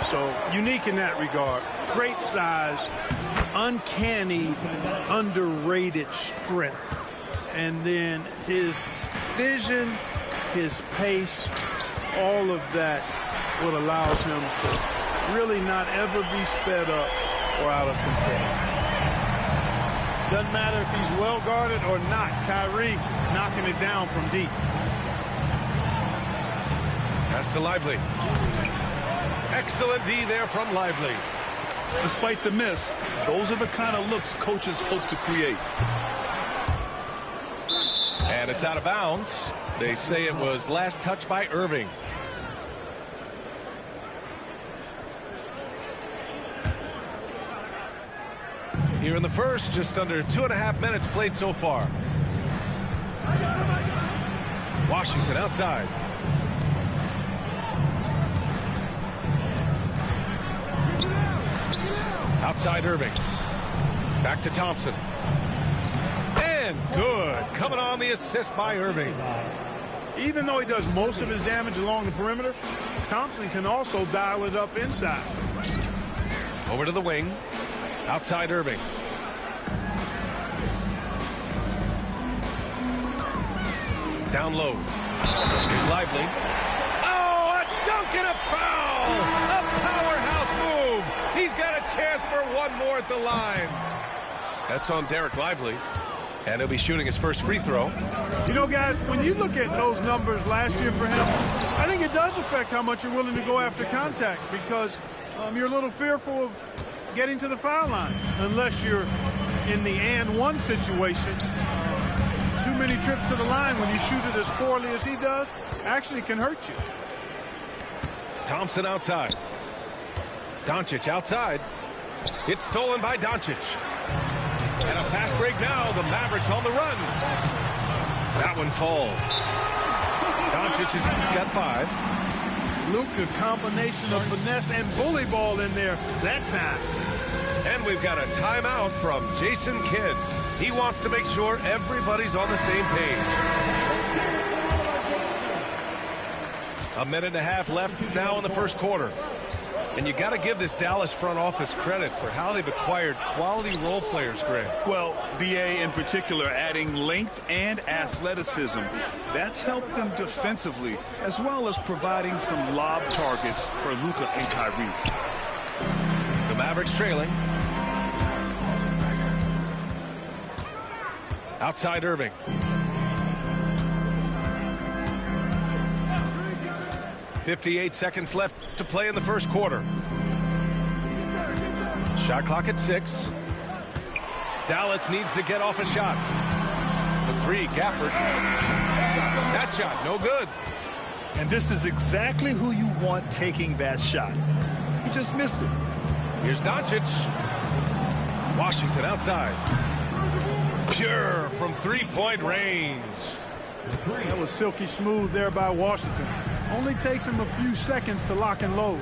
S5: So, unique in that regard. Great size, uncanny, underrated strength. And then his vision, his pace, all of that what allows him to really not ever be sped up or out of control. Doesn't matter if he's well guarded or not. Kyrie knocking it down from deep.
S2: Pass to Lively. Excellent D there from Lively.
S4: Despite the miss, those are the kind of looks coaches hope to create.
S2: And it's out of bounds. They say it was last touched by Irving. Here in the first, just under 2.5 minutes played so far. Washington outside. Outside Irving. Back to Thompson. And good. Coming on the assist by Irving.
S5: Even though he does most of his damage along the perimeter, Thompson can also dial it up inside.
S2: Over to the wing. Outside Irving. Down low. Here's Lively. Oh, a dunk and a foul! A powerhouse move! He's got a chance for one more at the line. That's on Derek Lively. And he'll be shooting his first free throw.
S5: You know, guys, when you look at those numbers last year for him, I think it does affect how much you're willing to go after contact because you're a little fearful of getting to the foul line unless you're in the and one situation. Too many trips to the line when you shoot it as poorly as he does actually can hurt you.
S2: Thompson outside. Doncic outside. It's stolen by Doncic. And a fast break now. The Mavericks on the run. That one falls. Doncic has got 5.
S5: Luka, combination of finesse and bully ball in there that time.
S2: And we've got a timeout from Jason Kidd. He wants to make sure everybody's on the same page. A minute and a half left now in the first quarter. And you got to give this Dallas front office credit for how they've acquired quality role players, Grant.
S4: Well, BA in particular adding length and athleticism. That's helped them defensively, as well as providing some lob targets for Luka and Kyrie.
S2: The Mavericks trailing. Outside Irving. .58 seconds left to play in the first quarter. Shot clock at 6. Dallas needs to get off a shot. The 3, Gafford. That shot, no good.
S4: And this is exactly who you want taking that shot. He just missed it.
S2: Here's Doncic. Washington outside. Pure from three-point range.
S5: That was silky smooth there by Washington. Only takes him a few seconds to lock and load.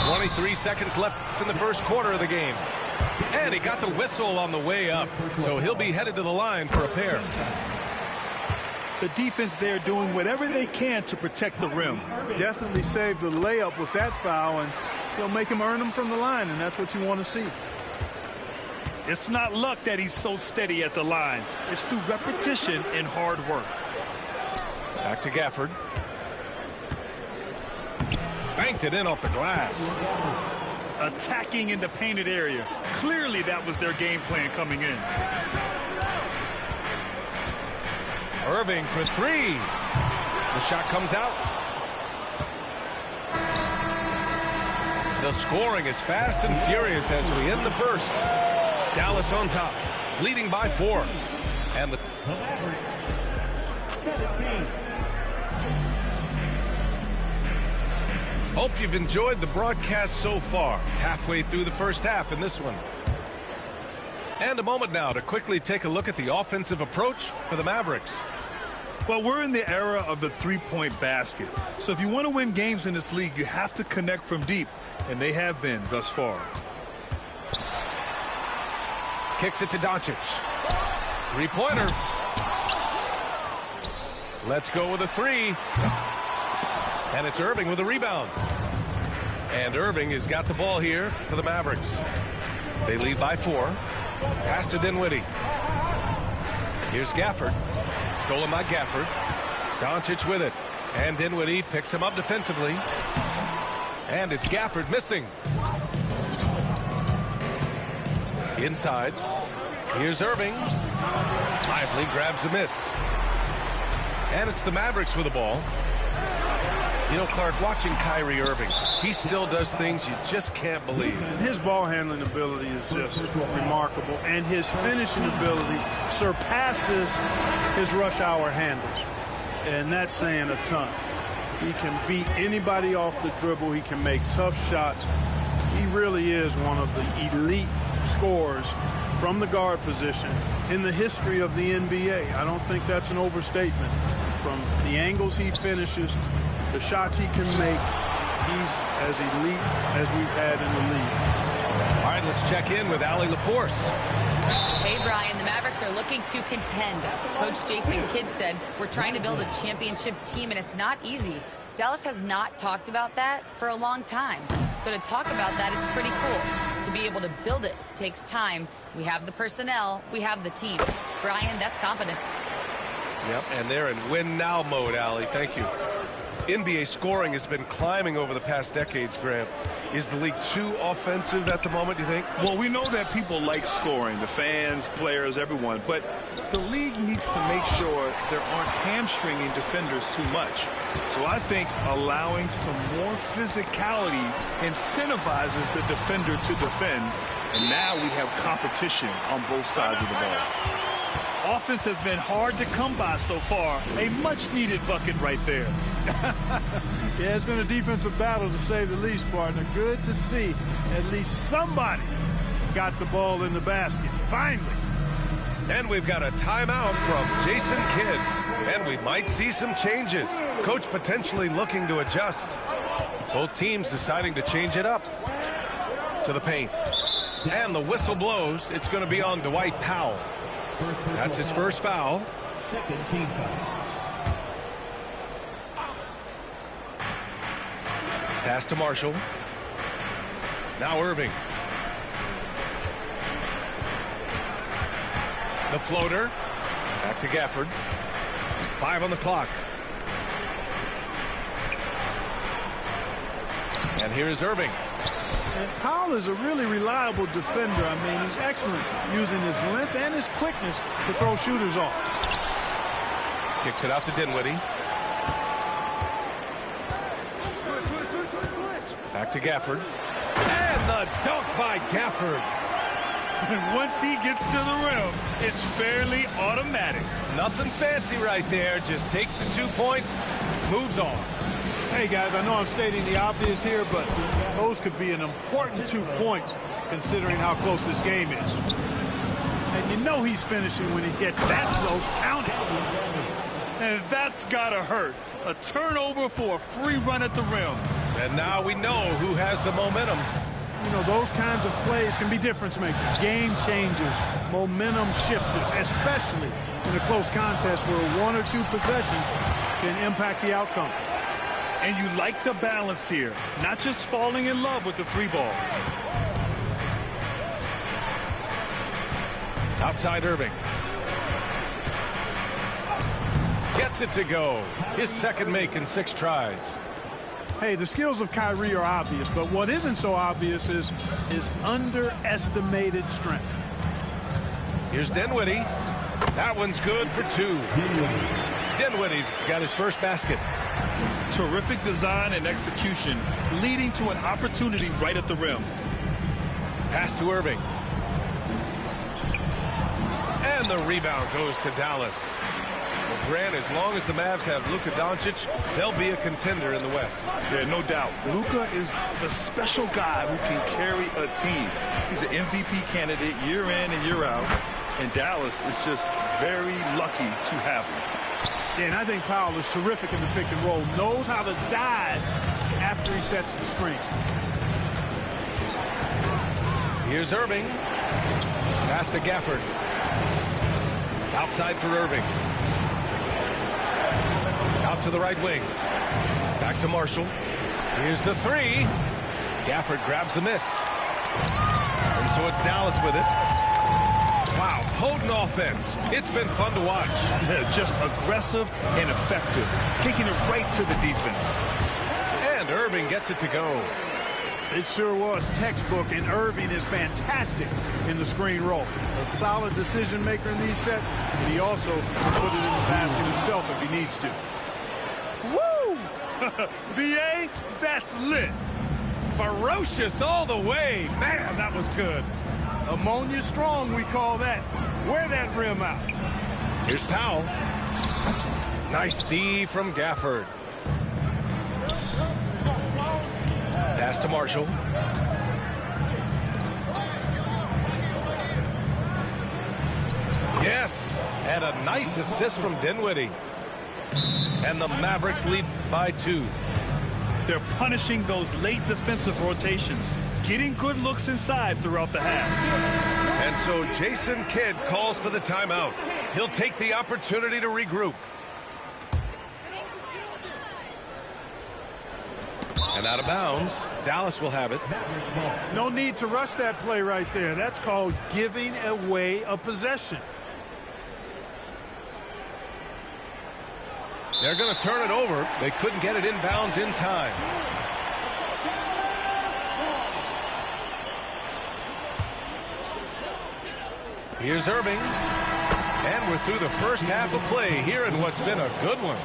S2: .23 seconds left in the first quarter of the game. And he got the whistle on the way up, so he'll be headed to the line for a pair.
S4: The defense there doing whatever they can to protect the rim.
S5: Definitely saved the layup with that foul, and he'll make him earn them from the line, and that's what you want to see.
S4: It's not luck that he's so steady at the line. It's through repetition and hard work.
S2: Back to Gafford. Banked it in off the glass.
S4: Attacking in the painted area. Clearly that was their game plan coming in.
S2: Irving for 3. The shot comes out. The scoring is fast and furious as we end the first. Dallas on top, leading by 4. And the hope you've enjoyed the broadcast so far. Halfway through the first half in this one. And a moment now to quickly take a look at the offensive approach for the Mavericks.
S4: Well, we're in the era of the three-point basket. So if you want to win games in this league, you have to connect from deep. And they have been thus far.
S2: Kicks it to Doncic. Three-pointer. Let's go with a 3. And it's Irving with a rebound. And Irving has got the ball here for the Mavericks. They lead by 4. Pass to Dinwiddie. Here's Gafford. Stolen by Gafford. Doncic with it. And Dinwiddie picks him up defensively. And it's Gafford missing. Inside. Here's Irving. Lively grabs the miss. And it's the Mavericks with the ball. You know, Clark, watching Kyrie Irving, he still does things you just can't believe.
S5: His ball handling ability is just remarkable, and his finishing ability surpasses his rush hour handles. And that's saying a ton. He can beat anybody off the dribble. He can make tough shots. He really is one of the elite scorers from the guard position in the history of the NBA. I don't think that's an overstatement. From the angles he finishes, the shots he can make, he's as elite as we've had in the league.
S2: All right, let's check in with Allie LaForce.
S6: Hey, Brian, the Mavericks are looking to contend. Coach Jason Kidd said, we're trying to build a championship team, and it's not easy. Dallas has not talked about that for a long time. So to talk about that, it's pretty cool. To be able to build it takes time. We have the personnel. We have the team. Brian, that's confidence.
S2: Yep, and they're in win-now mode, Allie. Thank you. NBA scoring has been climbing over the past decades, Grant. Is the league too offensive at the moment, do you think?
S4: Well, we know that people like scoring, the fans, players, everyone, but the league needs to make sure there aren't hamstringing defenders too much. So I think allowing some more physicality incentivizes the defender to defend, and now we have competition on both sides of the ball. Offense has been hard to come by so far. A much-needed bucket right there.
S5: Yeah, it's been a defensive battle, to say the least, partner. Good to see at least somebody got the ball in the basket. Finally.
S2: And we've got a timeout from Jason Kidd. And we might see some changes. Coach potentially looking to adjust. Both teams deciding to change it up. To the paint. And the whistle blows. It's going to be on Dwight Powell. That's his first foul.
S7: Second team foul.
S2: Pass to Marshall. Now Irving. The floater. Back to Gafford. 5 on the clock. And here's Irving.
S5: And Powell is a really reliable defender. I mean, he's excellent using his length and his quickness to throw shooters off.
S2: Kicks it out to Dinwiddie. Back to Gafford. And the dunk by Gafford.
S4: And once he gets to the rim, it's fairly automatic.
S2: Nothing fancy right there. Just takes his 2 points, moves on.
S5: Hey, guys, I know I'm stating the obvious here, but those could be an important 2 points considering how close this game is. And you know he's finishing when he gets that close. Count it.
S4: And that's got to hurt. A turnover for a free run at the rim.
S2: And now we know who has the momentum.
S5: You know, those kinds of plays can be difference makers, game changers, momentum shifters, especially in a close contest where 1 or 2 possessions can impact the outcome.
S4: And you like the balance here, not just falling in love with the free ball.
S2: Outside Irving. Gets it to go. His second make in 6 tries.
S5: Hey, the skills of Kyrie are obvious, but what isn't so obvious is his underestimated strength.
S2: Here's Dinwiddie. That one's good for 2. Dinwiddie's got his first basket.
S4: Terrific design and execution, leading to an opportunity right at the rim.
S2: Pass to Irving. And the rebound goes to Dallas. Well, Grant, as long as the Mavs have Luka Doncic, they'll be a contender in the West.
S4: Yeah, no doubt. Luka is the special guy who can carry a team. He's an MVP candidate year in and year out. And Dallas is just very lucky to have him.
S5: Yeah, and I think Powell is terrific in the pick and roll. Knows how to dive after he sets the screen.
S2: Here's Irving. Pass to Gafford. Outside for Irving. Out to the right wing. Back to Marshall. Here's the 3. Gafford grabs the miss. And so it's Dallas with it. Wow, potent offense. It's been fun to watch.
S4: Yeah, just aggressive and effective, taking it right to the defense.
S2: And Irving gets it to go.
S5: It sure was textbook, and Irving is fantastic in the screen roll. A solid decision maker in these sets, and he also can put it in the basket himself if he needs to.
S4: Woo! BA, that's lit.
S2: Ferocious all the way. Man, that was good.
S5: Ammonia strong, we call that. Wear that rim out.
S2: Here's Powell. Nice D from Gafford. Pass to Marshall. Yes, and a nice assist from Dinwiddie. And the Mavericks lead by 2.
S4: They're punishing those late defensive rotations, getting good looks inside throughout the half.
S2: And so Jason Kidd calls for the timeout. He'll take the opportunity to regroup. And out of bounds, Dallas will have it.
S5: No need to rush that play right there. That's called giving away a possession.
S2: They're going to turn it over. They couldn't get it inbounds in time. Here's Irving. And we're through the first half of play here in what's been a good one.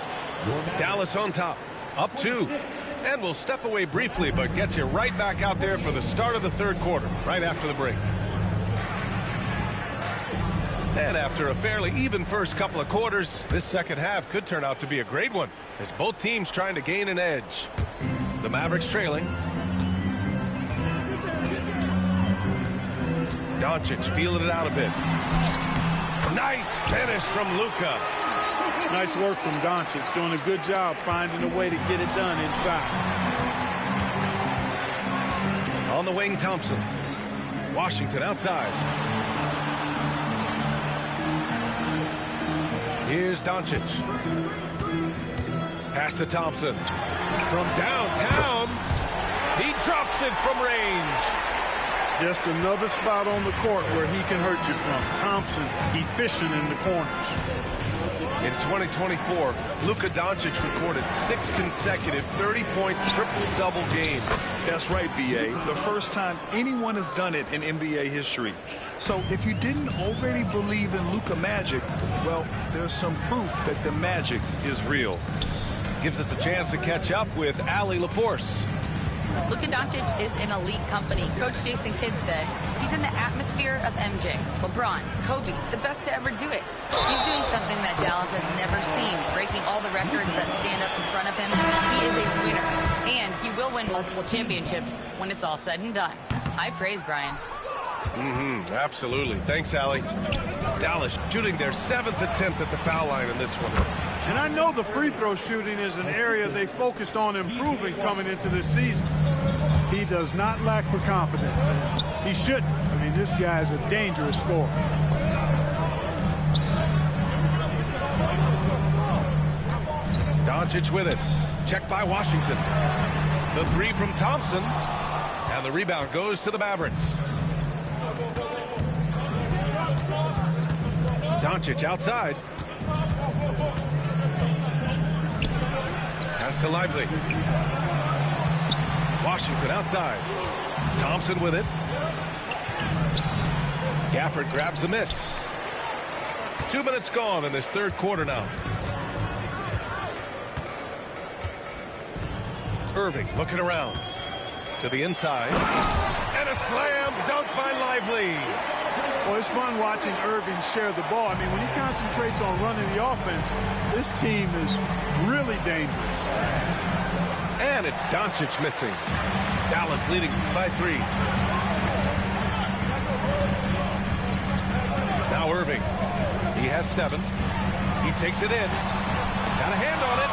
S2: Dallas on top, up 2. And we'll step away briefly, but get you right back out there for the start of the 3rd quarter, right after the break. And after a fairly even first couple of quarters, this second half could turn out to be a great one, as both teams trying to gain an edge. The Mavericks trailing. Doncic feeling it out a bit. Nice finish from Luka.
S5: Nice work from Doncic, doing a good job finding a way to get it done inside.
S2: On the wing, Thompson. Washington outside. Here's Doncic. Pass to Thompson. From downtown, he drops it from range.
S5: Just another spot on the court where he can hurt you from. Thompson efficient in the corners.
S2: In 2024, Luka Doncic recorded 6 consecutive 30-point triple-double games.
S3: That's right, B.A. The first time anyone has done it in NBA history. So if you didn't already believe in Luka Magic, well, there's some proof that the magic is real.
S2: Gives us a chance to catch up with Allie LaForce.
S6: Luka Doncic is an elite company. Coach Jason Kidd said he's in the atmosphere of MJ, LeBron, Kobe, the best to ever do it. He's doing something that Dallas has never seen, breaking all the records that stand up in front of him. He is a winner, and he will win multiple championships when it's all said and done. High praise, Brian.
S2: Absolutely. Thanks, Allie. Dallas shooting their 7th attempt at the foul line in this one.
S5: And I know the free throw shooting is an area they focused on improving coming into this season. He does not lack for confidence. He shouldn't. I mean, this guy's a dangerous scorer.
S2: Doncic with it. Checked by Washington. The 3 from Thompson. And the rebound goes to the Mavericks. Doncic outside. Pass to Lively. Washington outside. Thompson with it. Gafford grabs the miss. 2 minutes gone in this third quarter now. Irving looking around. To the inside. And a slam dunk by Lively.
S5: Well, it's fun watching Irving share the ball. I mean, when he concentrates on running the offense, this team is really dangerous.
S2: And it's Doncic missing. Dallas leading by 3. Now Irving. He has 7. He takes it in. Got a hand on it.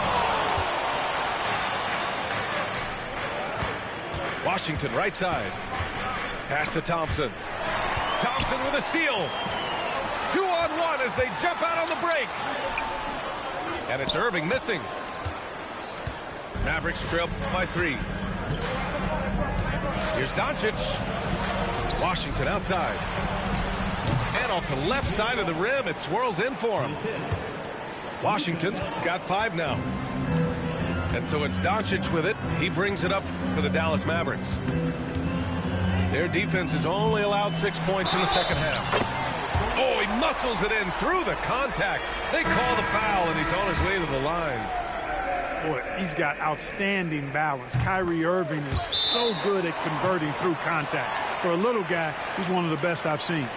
S2: Washington right side. Pass to Thompson. Thompson with a steal. 2-on-1 as they jump out on the break. And it's Irving missing. Mavericks trail by 3. Here's Doncic. Washington outside. And off the left side of the rim, it swirls in for him. Washington's got 5 now. And so it's Doncic with it. He brings it up for the Dallas Mavericks. Their defense has only allowed 6 points in the second half. Oh, he muscles it in through the contact. They call the foul, and he's on his way to the line.
S5: Boy, he's got outstanding balance. Kyrie Irving is so good at converting through contact. For a little guy, he's one of the best I've seen.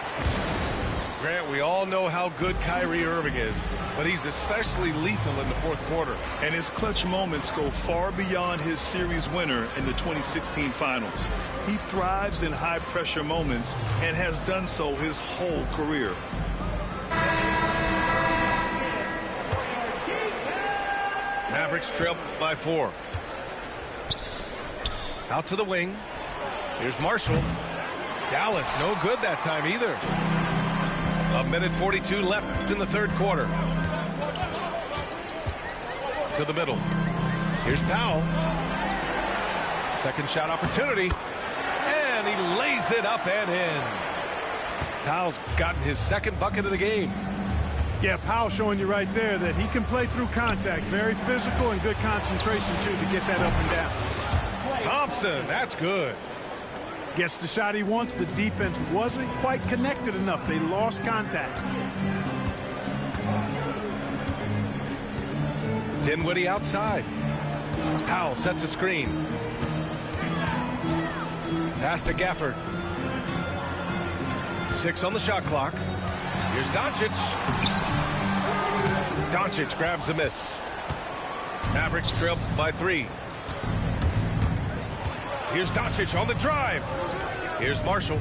S2: Grant, we all know how good Kyrie Irving is, but he's especially lethal in the fourth quarter.
S3: And his clutch moments go far beyond his series winner in the 2016 finals. He thrives in high-pressure moments and has done so his whole career.
S2: Mavericks trail by 4. Out to the wing. Here's Marshall. Dallas no good that time either. 1:42 left in the third quarter. To the middle. Here's Powell. Second shot opportunity. And he lays it up and in. Powell's gotten his second bucket of the game.
S5: Yeah, Powell showing you right there that he can play through contact. Very physical and good concentration, too, to get that up and down.
S2: Thompson, that's good.
S5: Gets the shot he wants. The defense wasn't quite connected enough. They lost contact.
S2: Dinwiddie outside. Powell sets a screen. Pass to Gafford. 6 on the shot clock. Here's Doncic. Doncic grabs the miss. Mavericks trail by 3. Here's Doncic on the drive. Here's Marshall.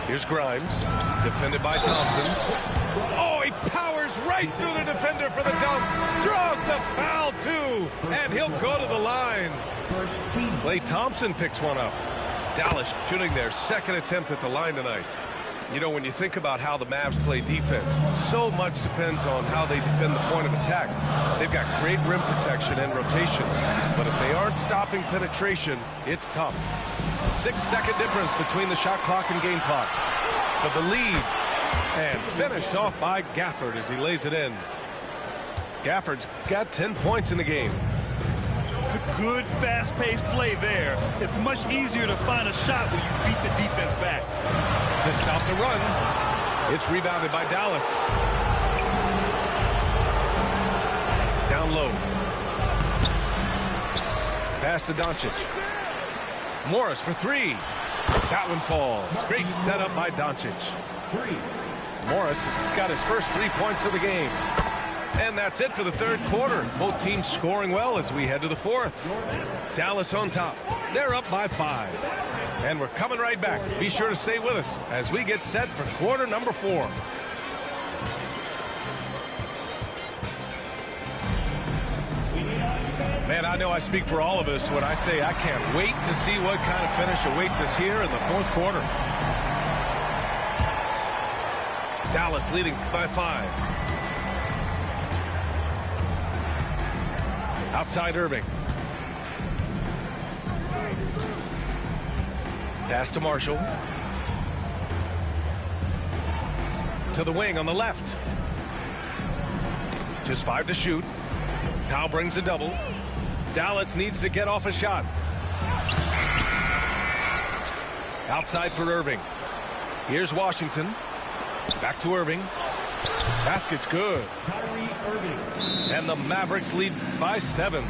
S2: Here's Grimes. Defended by Thompson. Oh, he powers Goes right through the defender for the dunk. Draws the foul, too. And he'll go to the line. Klay Thompson picks one up. Dallas shooting their second attempt at the line tonight. You know, when you think about how the Mavs play defense, so much depends on how they defend the point of attack. They've got great rim protection and rotations, but if they aren't stopping penetration, it's tough. 6-second difference between the shot clock and game clock. For the lead, and finished off by Gafford as he lays it in. Gafford's got 10 points in the game.
S4: Good, fast-paced play there. It's much easier to find a shot when you beat the defense back.
S2: To stop the run, it's rebounded by Dallas. Down low. Pass to Doncic. Morris for three. That one falls. Great setup by Doncic. Morris has got his first 3 points of the game. And that's it for the third quarter. Both teams scoring well as we head to the fourth. Dallas on top. They're up by 5. And we're coming right back. Be sure to stay with us as we get set for quarter number 4. Man, I know I speak for all of us when I say I can't wait to see what kind of finish awaits us here in the fourth quarter. Dallas leading by 5. Outside Irving. Pass to Marshall. To the wing on the left. Just 5 to shoot. Powell brings a double. Dallas needs to get off a shot. Outside for Irving. Here's Washington. Back to Irving. Basket's good. And the Mavericks lead by 7.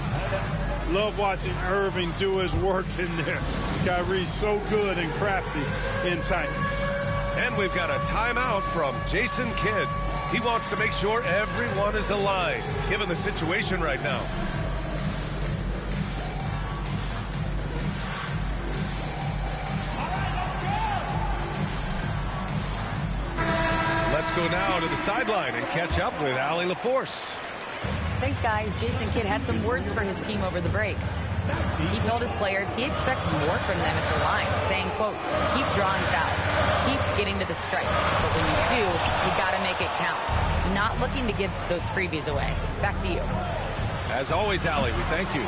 S5: Love watching Irving do his work in there. Kyrie's so good and crafty in tight.
S2: And we've got a timeout from Jason Kidd. He wants to make sure everyone is aligned, given the situation right now. Let's go now to the sideline and catch up with Allie LaForce.
S6: Thanks, guys. Jason Kidd had some words for his team over the break. He told his players he expects more from them at the line, saying, quote, keep drawing fouls, keep getting to the stripe. But when you do, you got to make it count. Not looking to give those freebies away. Back to you.
S2: As always, Allie, we thank you.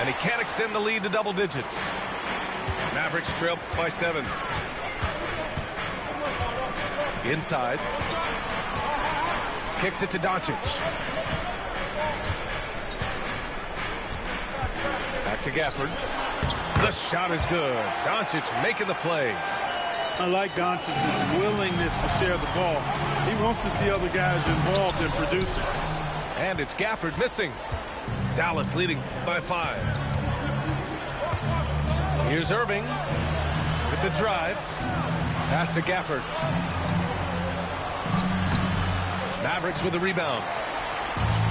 S2: And he can't extend the lead to double digits. Mavericks trail by 7. Inside. Kicks it to Doncic. Back to Gafford. The shot is good. Doncic making the play.
S5: I like Doncic's willingness to share the ball. He wants to see other guys involved in producing.
S2: And it's Gafford missing. Dallas leading by 5. Here's Irving with the drive. Pass to Gafford. Mavericks with the rebound.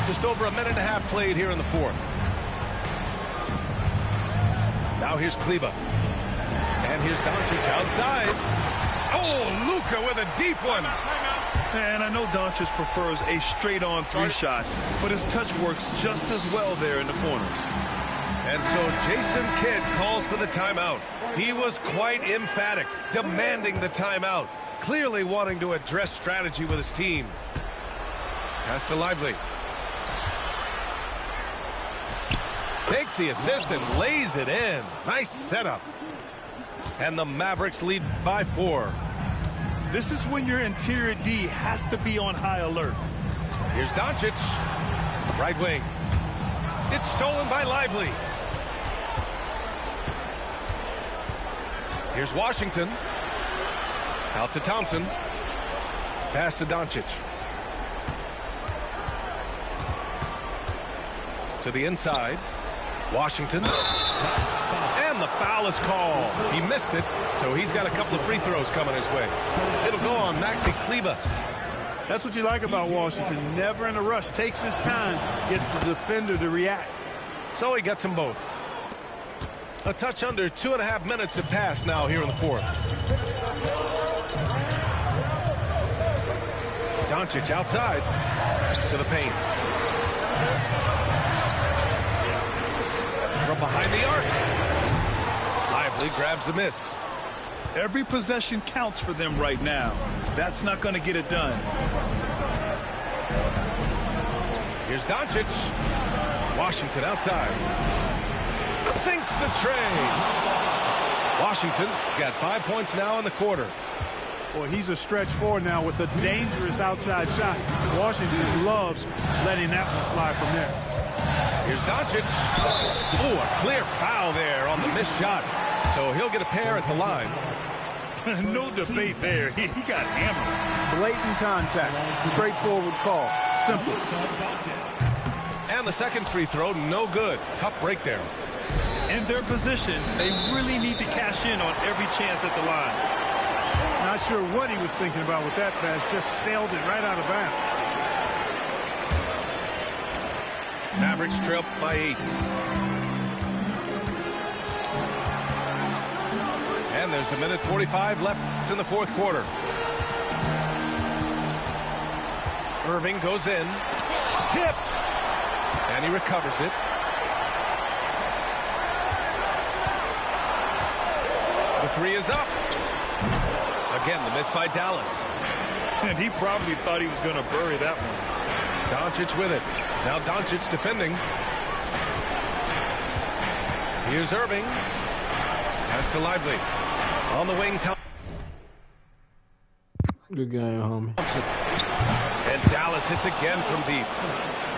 S2: Just over a minute and a half played here in the fourth. Now here's Kleber. And here's Doncic outside. Oh, Luka with a deep one.
S4: And I know Doncic prefers a straight-on 3 shot, but his touch works just as well there in the corners.
S2: And so Jason Kidd calls for the timeout. He was quite emphatic, demanding the timeout, clearly wanting to address strategy with his team. Pass to Lively. Takes the assist and lays it in. Nice setup. And the Mavericks lead by 4.
S4: This is when your interior D has to be on high alert.
S2: Here's Doncic. Right wing. It's stolen by Lively. Here's Washington. Out to Thompson. Pass to Doncic. To the inside. Washington. And the foul is called. He missed it, so he's got a couple of free throws coming his way. It'll go on Maxi Kleber.
S5: That's what you like about Washington. Never in a rush. Takes his time. Gets the defender to react.
S2: So he gets them both. A touch under 2.5 minutes have passed now here in the fourth. Doncic outside to the paint. From behind the arc. Lively grabs a miss.
S4: Every possession counts for them right now. That's not going to get it done.
S2: Here's Doncic. Washington outside. Sinks the tray. Washington's got 5 points now in the quarter.
S5: Boy, he's a stretch forward now with a dangerous outside shot. Washington loves letting that one fly from there.
S2: Here's Doncic. Oh, a clear foul there on the missed shot. So he'll get a pair at the line.
S4: No debate there. He got hammered.
S5: Blatant contact. Straightforward call. Simple.
S2: And the second free throw, no good. Tough break there.
S4: In their position, they really need to cash in on every chance at the line.
S5: Not sure what he was thinking about with that pass. Just sailed it right out of bounds.
S2: Mavericks trail by 8. And there's a minute 45 left in the fourth quarter. Irving goes in. Tipped. And he recovers it. The three is up. Again, the miss by Dallas.
S4: And he probably thought he was going to bury that one.
S2: Doncic with it. Now Doncic defending. Here's Irving. Pass to Lively. On the wing.
S16: Good game, homie.
S2: And Dallas hits again from deep.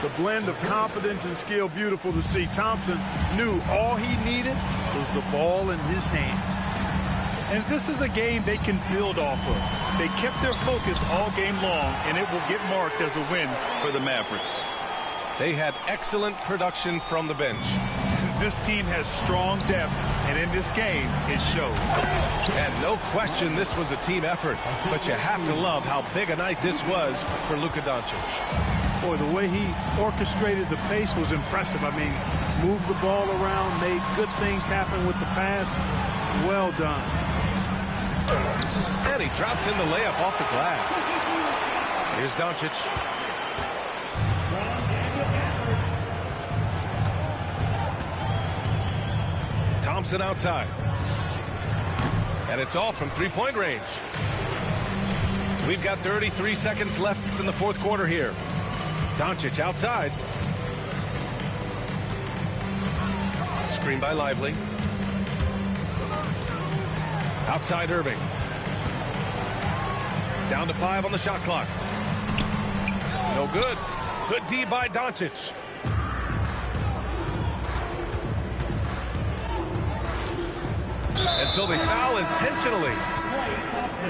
S5: The blend of confidence and skill, beautiful to see. Thompson knew all he needed was the ball in his hands.
S4: And this is a game they can build off of. They kept their focus all game long, and it will get marked as a win for the Mavericks.
S2: They had excellent production from the bench.
S4: This team has strong depth, and in this game, it shows.
S2: And no question this was a team effort, but you have to love how big a night this was for Luka Doncic.
S5: Boy, the way he orchestrated the pace was impressive. I mean, moved the ball around, made good things happen with the pass. Well done.
S2: And he drops in the layup off the glass. Here's Doncic. Thompson outside. And it's all from three-point range. We've got 33 seconds left in the fourth quarter here. Doncic outside. Screen by Lively. Outside Irving. Down to 5 on the shot clock. No good. Good D by Doncic. And so they foul intentionally.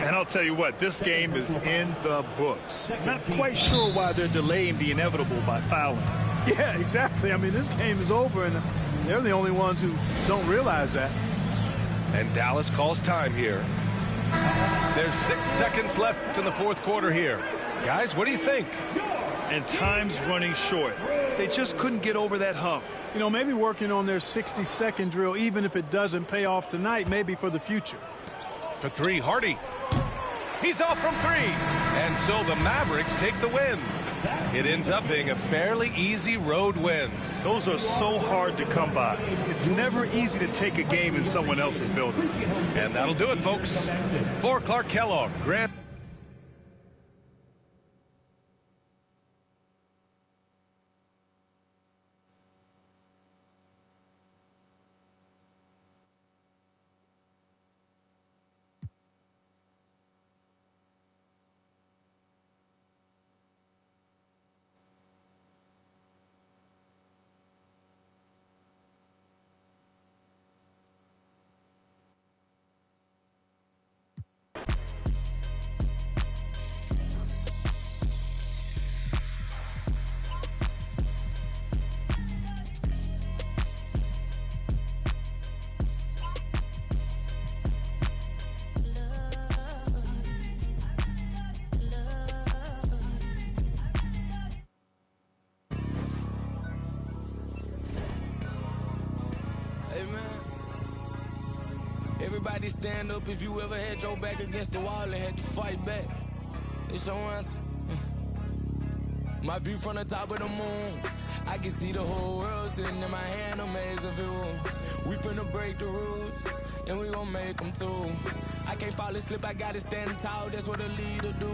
S4: And I'll tell you what, this game is in the books. Not quite sure why they're delaying the inevitable by fouling.
S5: Yeah, exactly. I mean, this game is over, and they're the only ones who don't realize that.
S2: And Dallas calls time here. There's 6 seconds left in the fourth quarter here. Guys, what do you think?
S4: And time's running short. They just couldn't get over that hump.
S5: You know, maybe working on their 60-second drill, even if it doesn't pay off tonight, maybe for the future.
S2: For three, Hardy. He's off from 3. And so the Mavericks take the win. It ends up being a fairly easy road win.
S4: Those are so hard to come by. It's never easy to take a game in someone else's building.
S2: And that'll do it, folks. For Clark Kellogg, Grant.
S9: Everybody stand up if you ever had your back against the wall and had to fight back. It's your anthem.
S16: My view from the top of the moon. I can see the whole world sitting in my hand, a maze of rules. We finna break the rules, and we gon' make them too. I can't fall asleep, I gotta stand tall, that's what a leader do.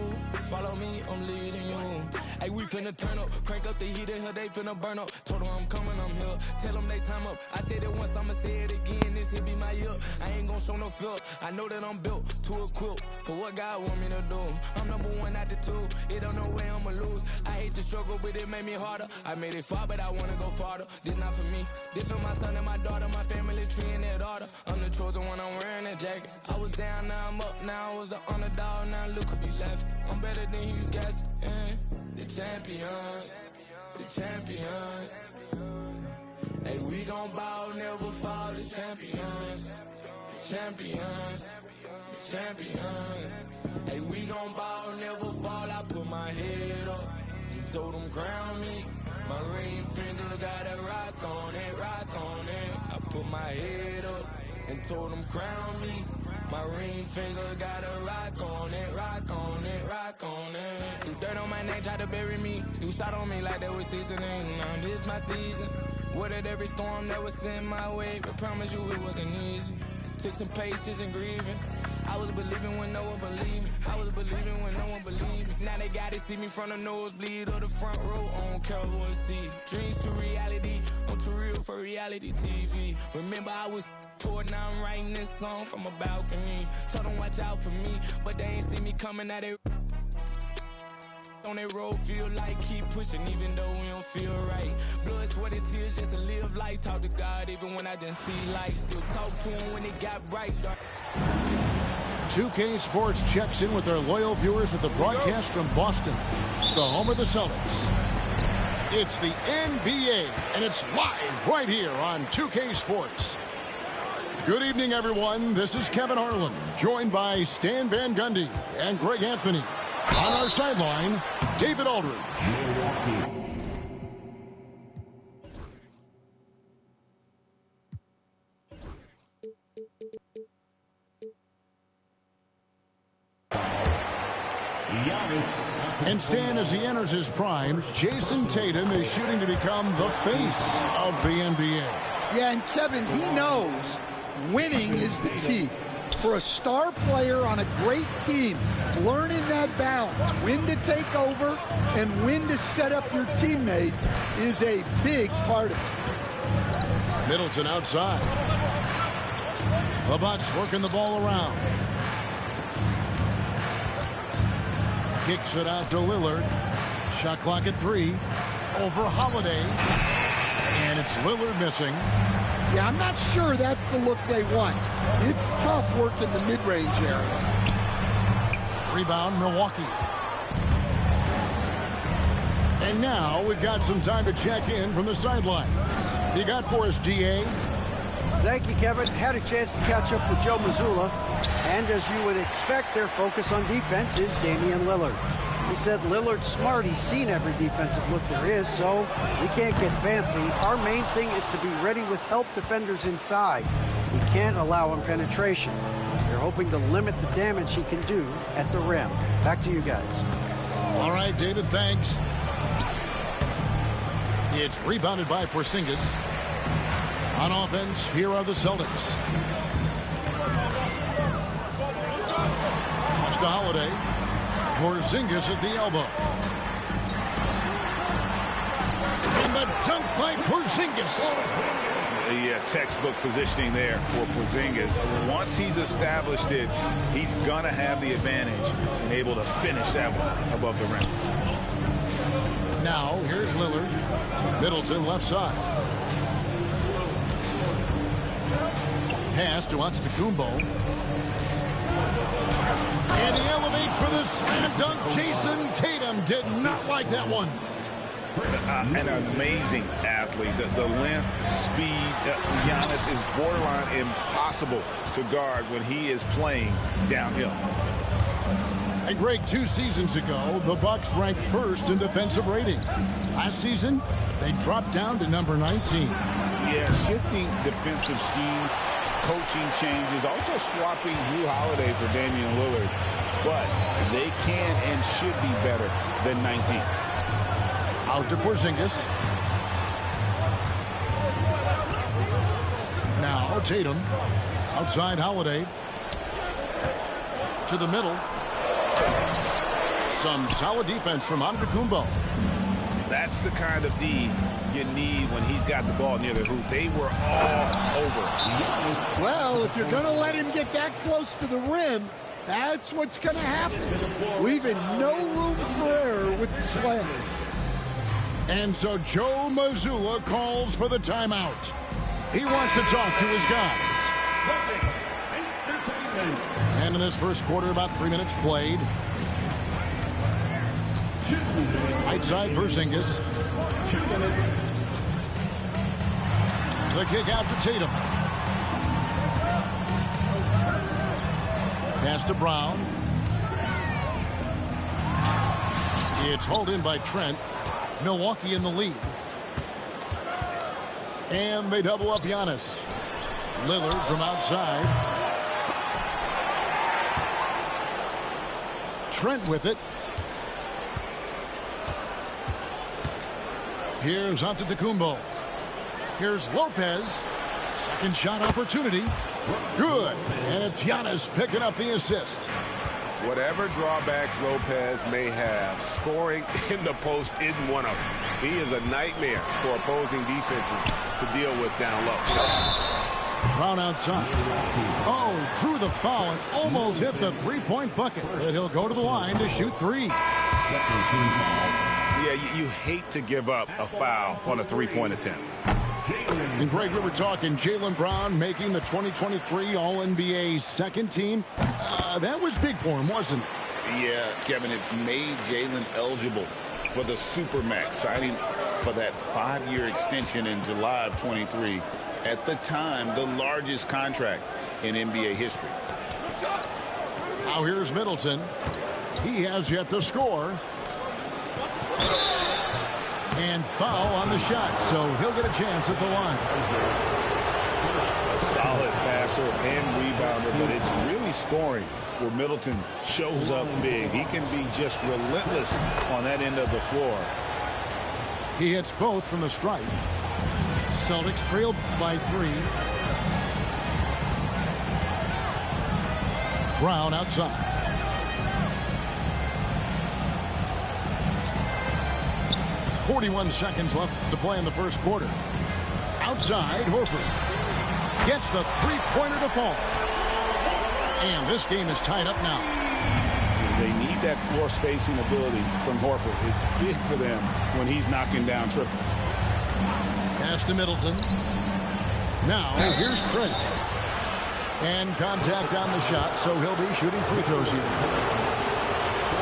S16: Follow me, I'm leading you. Hey, we finna turn up, crank up the heat in here, they finna burn up. Told them I'm coming, I'm here, tell them they time up. I said it once, I'ma say it again, this here be my year. I ain't gon' show no fear, I know that I'm built to equip for what God want me to do. I'm number one out the two, it don't know where I'ma lose. I hate the struggle, but it made me harder. I made it far, but I wanna go farther. This not for me, this for my son and my daughter, my family tree and their daughter. I'm the chosen one, I'm wearing that jacket. I was down, now I'm up, now I was the underdog, now look who be left. I'm better than you guess, yeah. The champions, the champions. Hey, we gon' bow, never fall, the champions, the champions, the champions. Hey, we gon' bow, never fall, I put my head up and told them crown me. My ring finger got a rock on it, rock on it. I put my head up and told them crown me. My ring finger got a rock on it, rock on it, rock on it. Threw dirt on my neck, tried to bury me. Threw salt on me like they was seasoning. Now this my season. Weathered every storm that was sent my way, but promise you it wasn't easy. Took some patience and grieving. I was believing when no one believed me. I was believing when no one believed me. Now they gotta see me from the nosebleed or the front row. I don't care who I see. Dreams to reality. I'm too real for reality TV. Remember I was poor, now I'm writing this song from a balcony. Told them watch out for me, but they ain't see me coming at it. On that road, feel like keep pushing even though we don't feel right. Blood, sweat, and tears just to live life. Talk to God even when I didn't see light. Still talk to him when it got bright.
S17: 2K Sports checks in with their loyal viewers with the broadcast from Boston, the home of the Celtics. It's the NBA, and it's live right here on 2K Sports. Good evening, everyone. This is Kevin Harlan, joined by Stan Van Gundy and Greg Anthony. On our sideline, David Aldridge. And Stan, as he enters his prime, Jason Tatum is shooting to become the face of the NBA.
S18: Yeah, and Kevin, he knows winning is the key. For a star player on a great team, learning that balance, when to take over and when to set up your teammates is a big part of it.
S17: Middleton outside. The Bucks working the ball around. Kicks it out to Lillard. Shot clock at 3. Over Holiday. And it's Lillard missing.
S18: Yeah, I'm not sure that's the look they want. It's tough work in the mid-range area.
S17: Rebound, Milwaukee. And now we've got some time to check in from the sidelines. You got for us, D.A.?
S19: Thank you, Kevin. Had a chance to catch up with Joe Mazzulla. And as you would expect, their focus on defense is Damian Lillard. He said Lillard's smart. He's seen every defensive look there is, so we can't get fancy. Our main thing is to be ready with help defenders inside. We can't allow him penetration. They're hoping to limit the damage he can do at the rim. Back to you guys.
S17: All right, David, thanks. It's rebounded by Porzingis. On offense, here are the Celtics. It's to Holiday. Porzingis at the elbow. And the dunk by Porzingis.
S4: The textbook positioning there for Porzingis. Once he's established it, he's going to have the advantage and able to finish that one above the rim.
S17: Now, here's Lillard. Middleton left side. Pass to Antetokounmpo. And he elevates for the slam dunk. Jason Tatum did not like that one.
S4: An amazing athlete. The length, speed. Giannis is borderline impossible to guard when he is playing downhill.
S17: And Greg, 2 seasons ago, the Bucks ranked first in defensive rating. Last season, they dropped down to number 19.
S4: Yeah, shifting defensive schemes, coaching changes, also swapping Jrue Holiday for Damian Lillard. But they can and should be better than 19.
S17: Out to Porzingis. Now Tatum. Outside Holiday. To the middle. Some solid defense from Antetokounmpo.
S4: That's the kind of D you need when he's got the ball near the hoop. They were all over.
S18: Well, if you're going to let him get that close to the rim, that's what's going to happen. Leaving no room for error with the slam.
S17: And so Joe Mazzulla calls for the timeout. He wants to talk to his guys. And in this first quarter, about 3 minutes played. Right side, Porzingis. The kick out to Tatum. Pass to Brown. It's hauled in by Trent. Milwaukee in the lead. And they double up Giannis. Lillard from outside. Trent with it. Here's Antetokounmpo. Here's Lopez. Second shot opportunity. Good. And it's Giannis picking up the assist.
S4: Whatever drawbacks Lopez may have, scoring in the post isn't one of them. He is a nightmare for opposing defenses to deal with down low.
S17: Brown outside. Oh, drew the foul and almost hit the three-point bucket. But he'll go to the line to shoot three.
S4: Yeah, you hate to give up a foul on a three-point attempt.
S17: And Greg, we were talking Jaylen Brown making the 2023 All-NBA second team. That was big for him, wasn't it?
S4: Yeah, Kevin, it made Jaylen eligible for the Supermax, signing for that 5-year extension in July of 23. At the time, the largest contract in NBA history.
S17: Now here's Middleton. He has yet to score. And foul on the shot, so he'll get a chance at the line.
S4: A solid passer and rebounder, but it's really scoring where Middleton shows up big. He can be just relentless on that end of the floor.
S17: He hits both from the stripe. Celtics trailed by 3. Brown outside. .41 seconds left to play in the first quarter. Outside, Horford gets the three-pointer to fall. And this game is tied up now.
S4: They need that floor spacing ability from Horford. It's big for them when he's knocking down triples.
S17: Pass to Middleton. Now, here's Trent. And contact on the shot, so he'll be shooting free throws here.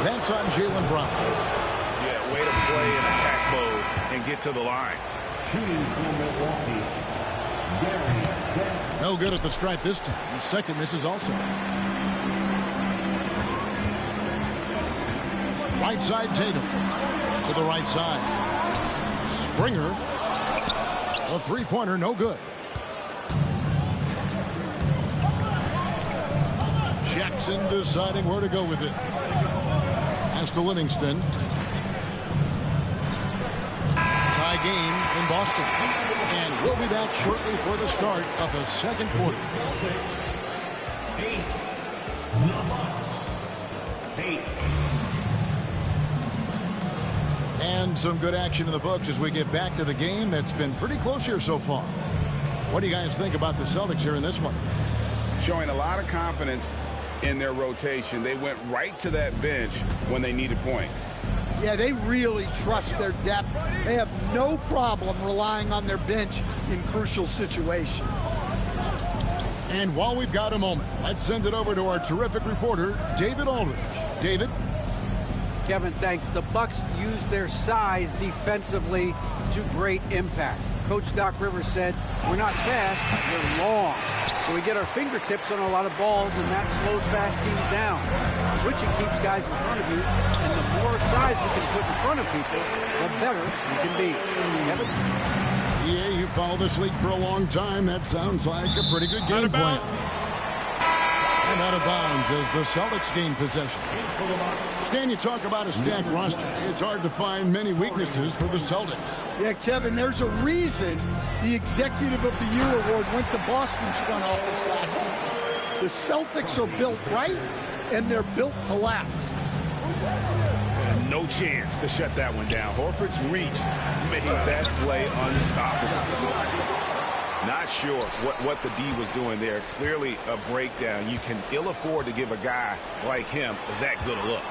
S17: That's on Jaylen Brown.
S4: Yeah, way to play in attack mode and get to the line.
S17: No good at the stripe this time. The second misses also. Right side, Tatum. To the right side. Springer. A three-pointer, no good. Jackson deciding where to go with it. As to Livingston. Tie game in Boston. And we'll be back shortly for the start of the second quarter. And some good action in the books as we get back to the game that's been pretty close here so far. What do you guys think about the Celtics here in this one?
S4: Showing a lot of confidence in their rotation. They went right to that bench when they needed points.
S18: Yeah, they really trust their depth. They have no problem relying on their bench in crucial situations.
S17: And while we've got a moment, let's send it over to our terrific reporter, David Aldridge. David?
S19: Kevin, thanks. The Bucks use their size defensively to great impact. Coach Doc Rivers said, we're not fast, we're long. So we get our fingertips on a lot of balls, and that slows fast teams down. Switching keeps guys in front of you, and the more size we can put in front of people, the better we can be. Kevin?
S17: Yeah, you follow this league for a long time. That sounds like a pretty good game plan. And out of bounds as the Celtics gain possession. Stan, you talk about a stacked roster. It's hard to find many weaknesses for the Celtics.
S18: Yeah, Kevin, there's a reason the Executive of the Year award went to Boston's front office last season. The Celtics are built right, and they're built to last.
S4: No chance to shut that one down. Horford's reach made that play unstoppable. Not sure what the D was doing there. Clearly a breakdown. You can ill afford to give a guy like him that good a look.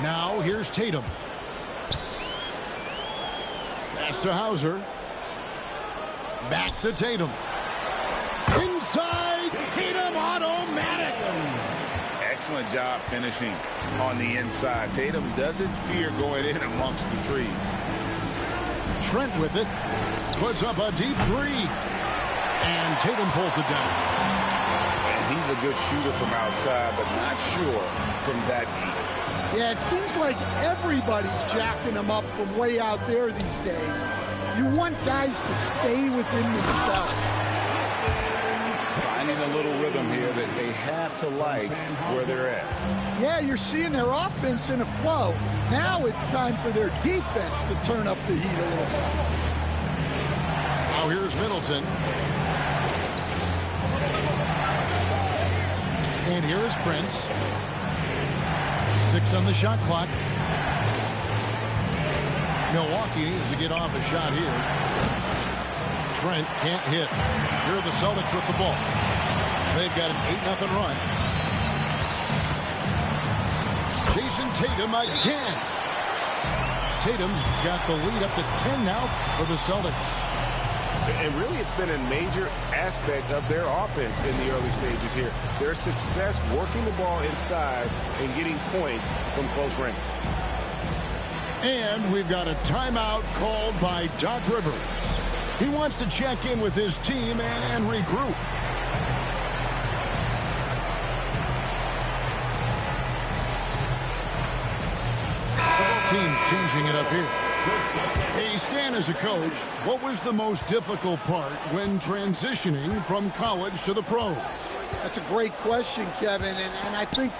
S17: Now here's Tatum. Pass to Hauser. Back to Tatum. Inside, Tatum automatic.
S4: Excellent job finishing on the inside. Tatum doesn't fear going in amongst the trees.
S17: Trent with it. Puts up a deep three. And Tatum pulls it down.
S4: And he's a good shooter from outside, but not sure from that deep.
S18: Yeah, it seems like everybody's jacking them up from way out there these days. You want guys to stay within themselves.
S4: Finding a little rhythm here that they have to like where they're at.
S18: Yeah, you're seeing their offense in a flow. Now it's time for their defense to turn up the heat a little bit.
S17: Now here's Middleton. And here's Prince. 6 on the shot clock. Milwaukee needs to get off a shot here. Trent can't hit. Here are the Celtics with the ball. They've got an 8-0 run. Jason Tatum again. Tatum's got the lead up to 10 now for the Celtics.
S4: And really, it's been a major aspect of their offense in the early stages here. Their success working the ball inside and getting points from close range.
S17: And we've got a timeout called by Doc Rivers. He wants to check in with his team and regroup. Several teams changing it up here. Hey, Stan, as a coach, what was the most difficult part when transitioning from college to the pros?
S18: That's a great question, Kevin, and I think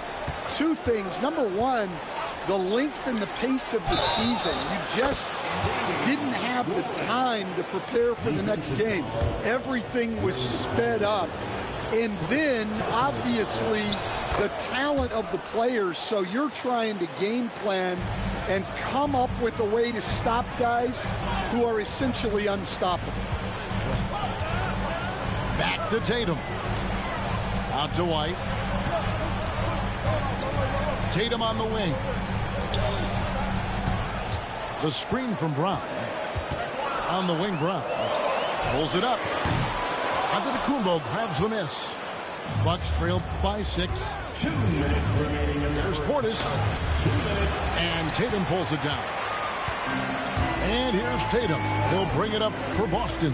S18: two things. Number one, the length and the pace of the season. You just didn't have the time to prepare for the next game. Everything was sped up. And then, obviously, the talent of the players. So you're trying to game plan and come up with a way to stop guys who are essentially unstoppable.
S17: Back to Tatum. Out to White. Tatum on the wing. The screen from Brown. On the wing, Brown. Pulls it up. Antetokounmpo grabs the miss. Bucks trail by 6.
S7: 2 minutes remaining in the
S17: There's Portis.
S7: 2 minutes.
S17: And Tatum pulls it down. And here's Tatum. He'll bring it up for Boston.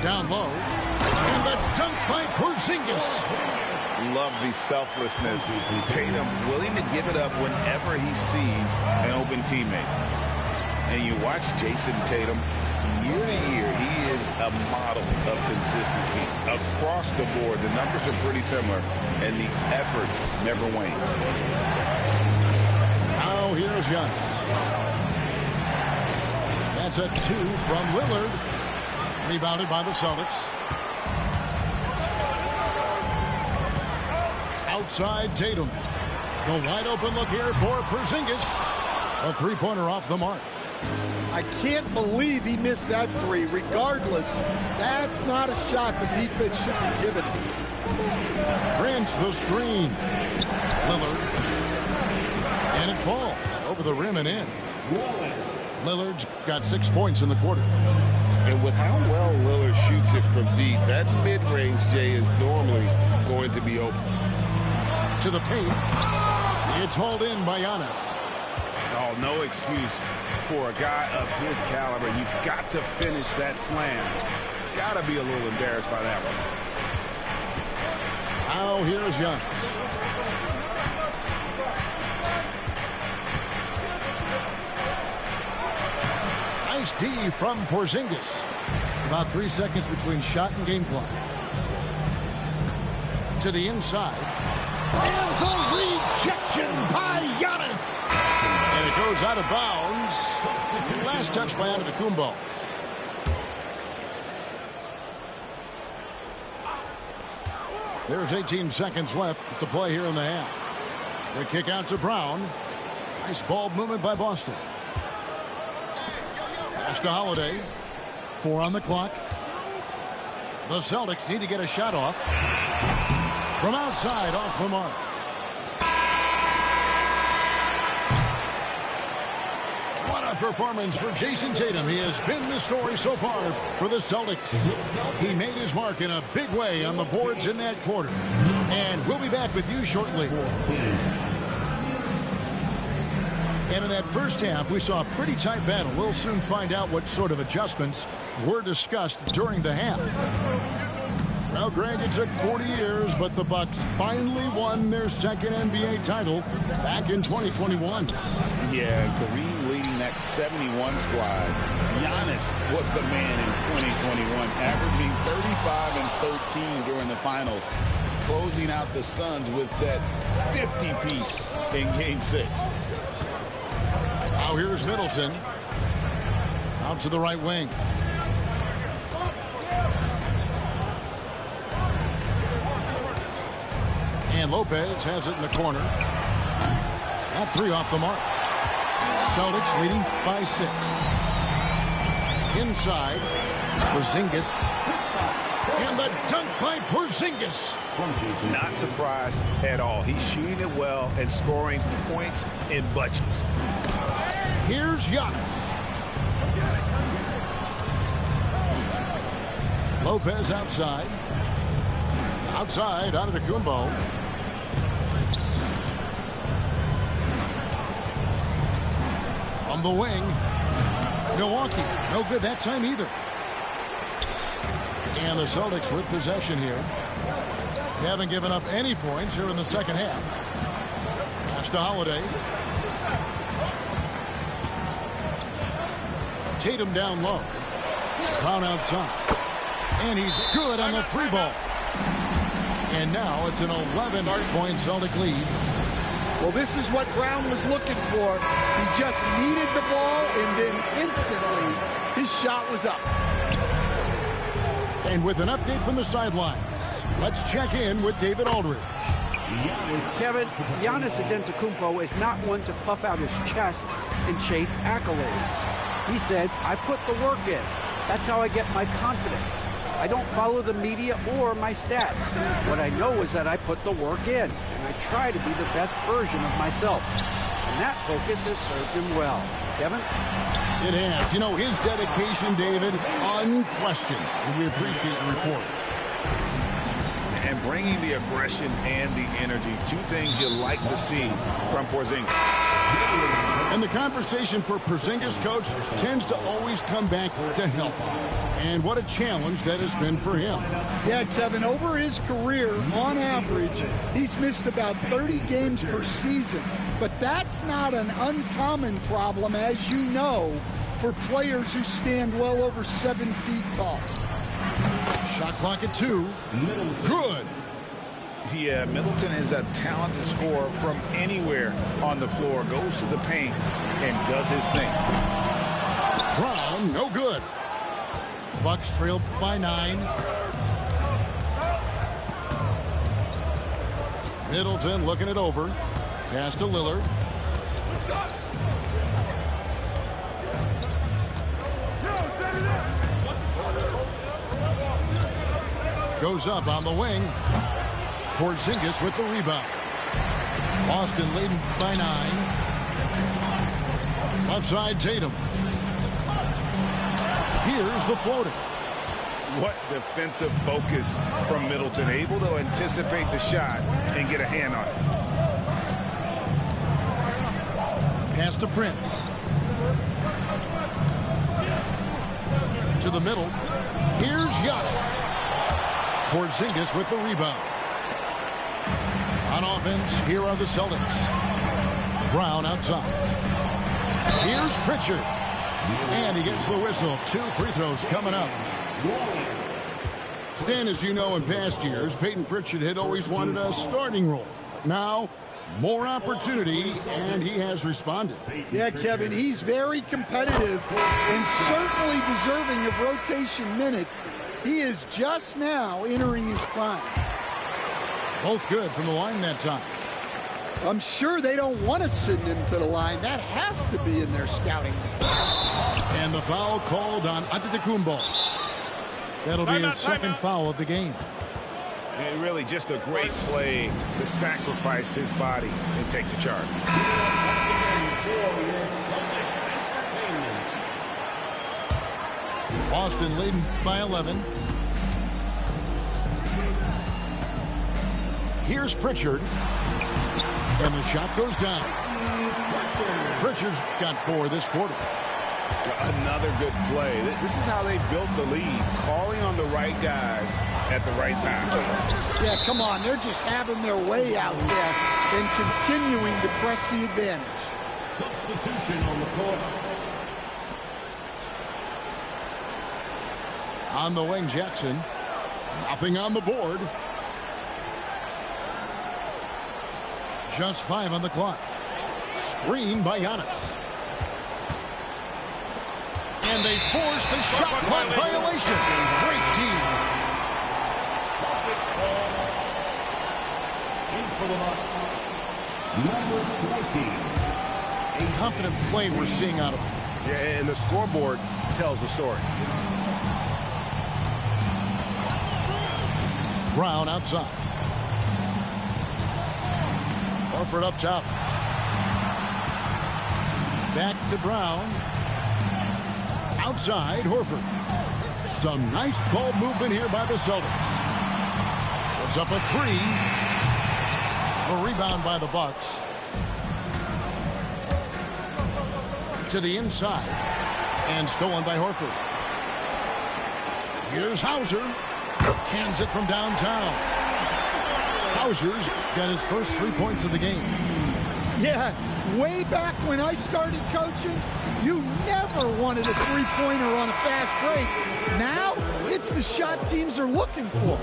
S17: Down low. And the dunk by Porzingis.
S4: Love the selflessness. Tatum willing to give it up whenever he sees an open teammate. And you watch Jason Tatum, year to year, he is a model of consistency. Across the board, the numbers are pretty similar, and the effort never wanes.
S17: Now here's Giannis. That's a 2 from Lillard. Rebounded by the Celtics. Outside Tatum. The wide open look here for Porzingis. A three-pointer off the mark.
S18: I can't believe he missed that three. Regardless, that's not a shot the defense should be giving him.
S17: Prince the screen. Lillard. And it falls over the rim and in. Lillard's got 6 points in the quarter.
S4: And with how well Lillard shoots it from deep, that mid-range, Jay, is normally going to be open.
S17: To the paint. It's hauled in by Giannis.
S4: Oh, no excuse for a guy of his caliber. You've got to finish that slam. Got to be a little embarrassed by that one.
S17: Now here's Giannis. Nice D from Porzingis. About 3 seconds between shot and game clock. to the inside. And the rejection by Giannis. And it goes out of bounds. Last touch by Antetokounmpo. There's 18 seconds left to play here in the half. The kick out to Brown. Nice ball movement by Boston. Pass to Holiday. 4 on the clock. The Celtics need to get a shot off. From outside, off the mark. What a performance for Jason Tatum. He has been the story so far for the Celtics. He made his mark in a big way on the boards in that quarter. And we'll be back with you shortly. And in that first half, we saw a pretty tight battle. We'll soon find out what sort of adjustments were discussed during the half. Well, Greg, it took 40 years, but the Bucks finally won their second NBA title back in 2021.
S20: Yeah, Kareem leading that 71 squad. Giannis was the man in 2021, averaging 35 and 13 during the finals, closing out the Suns with that 50-piece in Game 6.
S17: Now here's Middleton. Out to the right wing. And Lopez has it in the corner. That 3 off the mark. Celtics leading by 6. Inside, Porzingis. And the dunk by Porzingis.
S4: Not surprised at all. He's shooting it well and scoring points in bunches.
S17: Here's Giannis. Lopez outside. Outside, Antetokounmpo. From the wing. Milwaukee, no good that time either. And the Celtics with possession here. They haven't given up any points here in the second half. Pass to Holiday. Tatum down low. Brown outside. And he's good on the 3 ball. And now it's an 11-point Celtic lead.
S18: Well, this is what Brown was looking for. He just needed the ball, and then instantly his shot was up.
S17: And with an update from the sidelines, let's check in with David Aldridge.
S19: Kevin, Giannis Antetokounmpo is not one to puff out his chest and chase accolades. He said, I put the work in. That's how I get my confidence. I don't follow the media or my stats. What I know is that I put the work in, and I try to be the best version of myself. And that focus has served him well. Kevin?
S17: It has. You know, his dedication, David, unquestioned. And we appreciate the report.
S4: And bringing the aggression and the energy, 2 things you like to see from Porzingis.
S17: And the conversation for Porzingis, coach, tends to always come back to help. And what a challenge that has been for him.
S18: Yeah, Kevin, over his career, on average, he's missed about 30 games per season. But that's not an uncommon problem, as you know, for players who stand well over 7 feet tall.
S17: Shot clock at 2. Good.
S4: Yeah, Middleton is a talented scorer from anywhere on the floor. Goes to the paint and does his thing.
S17: Brown, no good. Bucks trail by 9. Middleton looking it over. Pass to Lillard. Goes up on the wing. Porzingis with the rebound. Boston leading by 9. Left side, Tatum. Here's the floater.
S4: What defensive focus from Middleton. Able to anticipate the shot and get a hand on it.
S17: Pass to Prince. To the middle. Here's Giannis. Porzingis with the rebound. On offense, here are the Celtics. Brown outside. Here's Pritchard. And he gets the whistle. 2 free throws coming up. Stan, as you know, in past years, Peyton Pritchard had always wanted a starting role. Now, more opportunity, and he has responded.
S18: Yeah, Kevin, he's very competitive and certainly deserving of rotation minutes. He is just now entering his prime.
S17: Both good from the line that time.
S18: I'm sure they don't want to send him to the line. That has to be in their scouting report.
S17: And the foul called on Antetokounmpo. That'll be his second foul of the game.
S21: And really just a great play to sacrifice his body and take the charge.
S17: Boston leading by 11. Here's Pritchard. And the shot goes down. Pritchard's got 4 this quarter.
S21: Another good play. This is how they built the lead, calling on the right guys at the right time.
S18: Yeah, come on. They're just having their way out there and continuing to press the advantage.
S7: Substitution on the court.
S17: On the wing, Jackson. Nothing on the board. Just 5 on the clock. Screen by Giannis. And they force the shot clock violation. Great team.
S7: In for the Bucks, number 20.
S17: Confident play we're seeing out of him.
S2: Yeah, and the scoreboard tells the story.
S17: Brown outside. Horford up top. Back to Brown. Outside, Horford. Some nice ball movement here by the Celtics. Puts up a 3. A rebound by the Bucks. To the inside. And stolen by Horford. Here's Hauser. Cans it from downtown. Hauser's got his first 3 points of the game.
S18: Yeah, way back when I started coaching, you never wanted a three-pointer on a fast break. Now, it's the shot teams are looking for.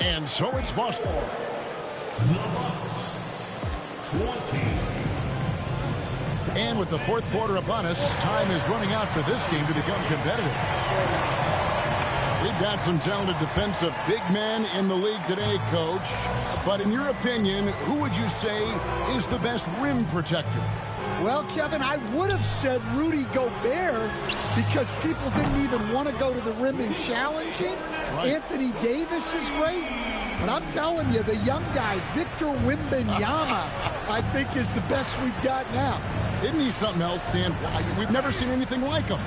S17: And so it's Boston. And with the fourth quarter upon us, time is running out for this game to become competitive. We've got some talented defensive big men in the league today, Coach. But in your opinion, who would you say is the best rim protector?
S18: Well, Kevin, I would have said Rudy Gobert because people didn't even want to go to the rim and challenge it. Right. Anthony Davis is great. But I'm telling you, the young guy, Victor Wembanyama, I think is the best we've got now.
S17: Isn't he something else, Stan? We've never seen anything like him.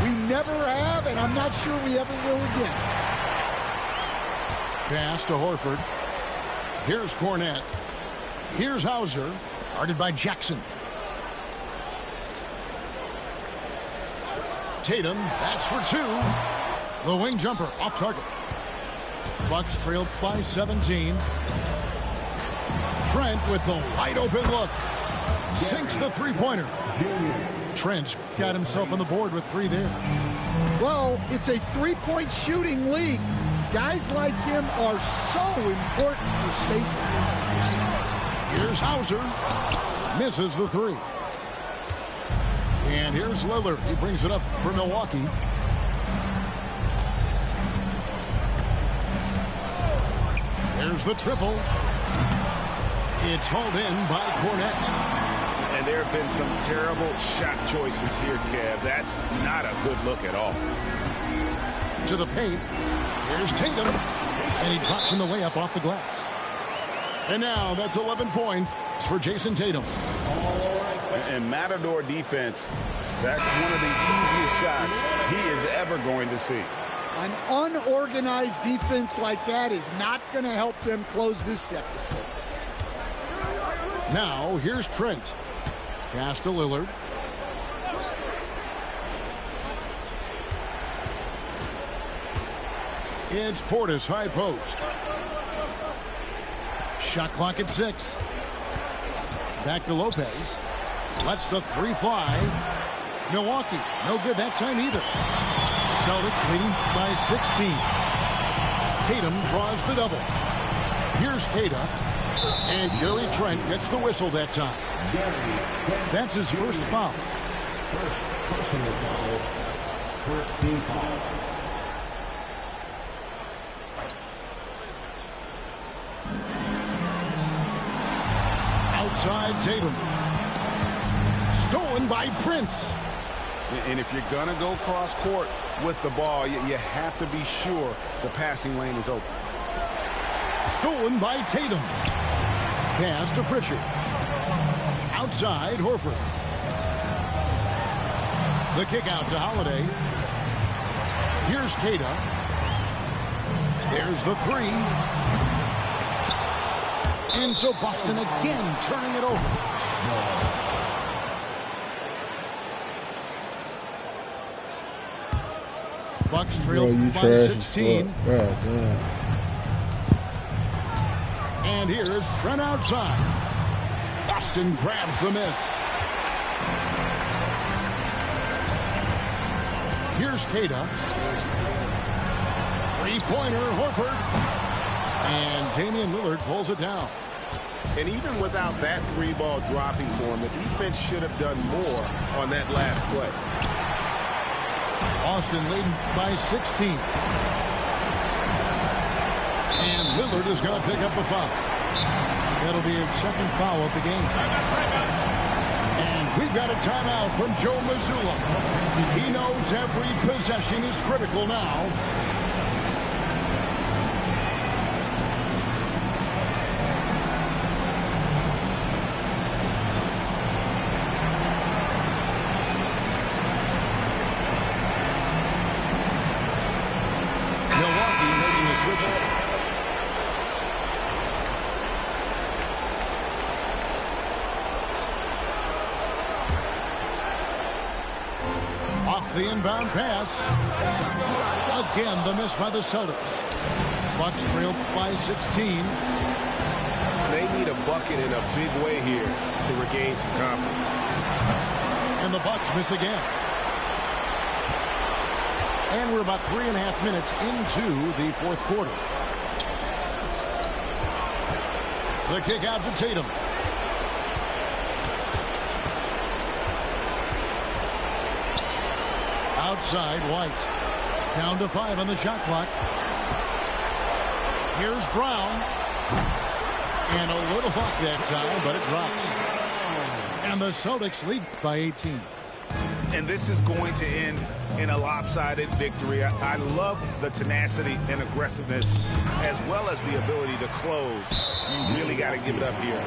S18: We never have, and I'm not sure we ever will again.
S17: Pass to Horford. Here's Cornette. Here's Hauser. Guarded by Jackson. Tatum, that's for 2. The wing jumper off target. Bucks trailed by 17. Trent with the wide open look. Sinks the three-pointer. Trent's got himself on the board with 3 there.
S18: Well, it's a three-point shooting league. Guys like him are so important for spacing.
S17: Here's Hauser. Misses the 3. And here's Lillard. He brings it up for Milwaukee. There's the triple. It's hauled in by Cornette.
S21: And there have been some terrible shot choices here, Kev. That's not a good look at all.
S17: To the paint. Here's Tatum. And he drops in the layup off the glass. And now that's 11 points for Jason Tatum.
S21: And Matador defense, that's one of the easiest shots he is ever going to see.
S18: An unorganized defense like that is not going to help them close this deficit.
S17: Now, here's Trent. Pass to Lillard. It's Portis, high post. Shot clock at 6. Back to Lopez. Lets the 3 fly. Milwaukee, no good that time either. Celtics leading by 16. Tatum draws the double. Here's Queta. And Gary Trent gets the whistle that time. That's his first foul.
S7: First personal foul. First team foul.
S17: Outside Tatum. Stolen by Prince.
S21: And if you're going to go cross court with the ball, you have to be sure the passing lane is open.
S17: Stolen by Tatum. Pass to Pritchard. Outside Horford. The kick out to Holiday. Here's Queta. There's the three. And so Boston again turning it over. Bucks trail by 16. And here's Trent outside. Boston grabs the miss. Here's Queta. Three-pointer, Horford. And Damian Lillard pulls it down.
S21: And even without that three-ball dropping for him, the defense should have done more on that last play.
S17: Boston leading by 16. And Lillard is going to pick up the foul. That'll be his second foul of the game. And we've got a timeout from Joe Mazzulla. He knows every possession is critical now. The inbound pass. Again, the miss by the Celtics. Bucks trail by 16.
S21: They need a bucket in a big way here to regain some confidence.
S17: And the Bucks miss again. And we're about 3.5 minutes into the fourth quarter. The kick out to Tatum. Outside White. Down to 5 on the shot clock. Here's Brown. And a little luck that time, but it drops. And the Celtics lead by 18.
S21: And this is going to end in a lopsided victory. I love the tenacity and aggressiveness as well as the ability to close. You really got to give it up here.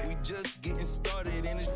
S1: We just getting started in this.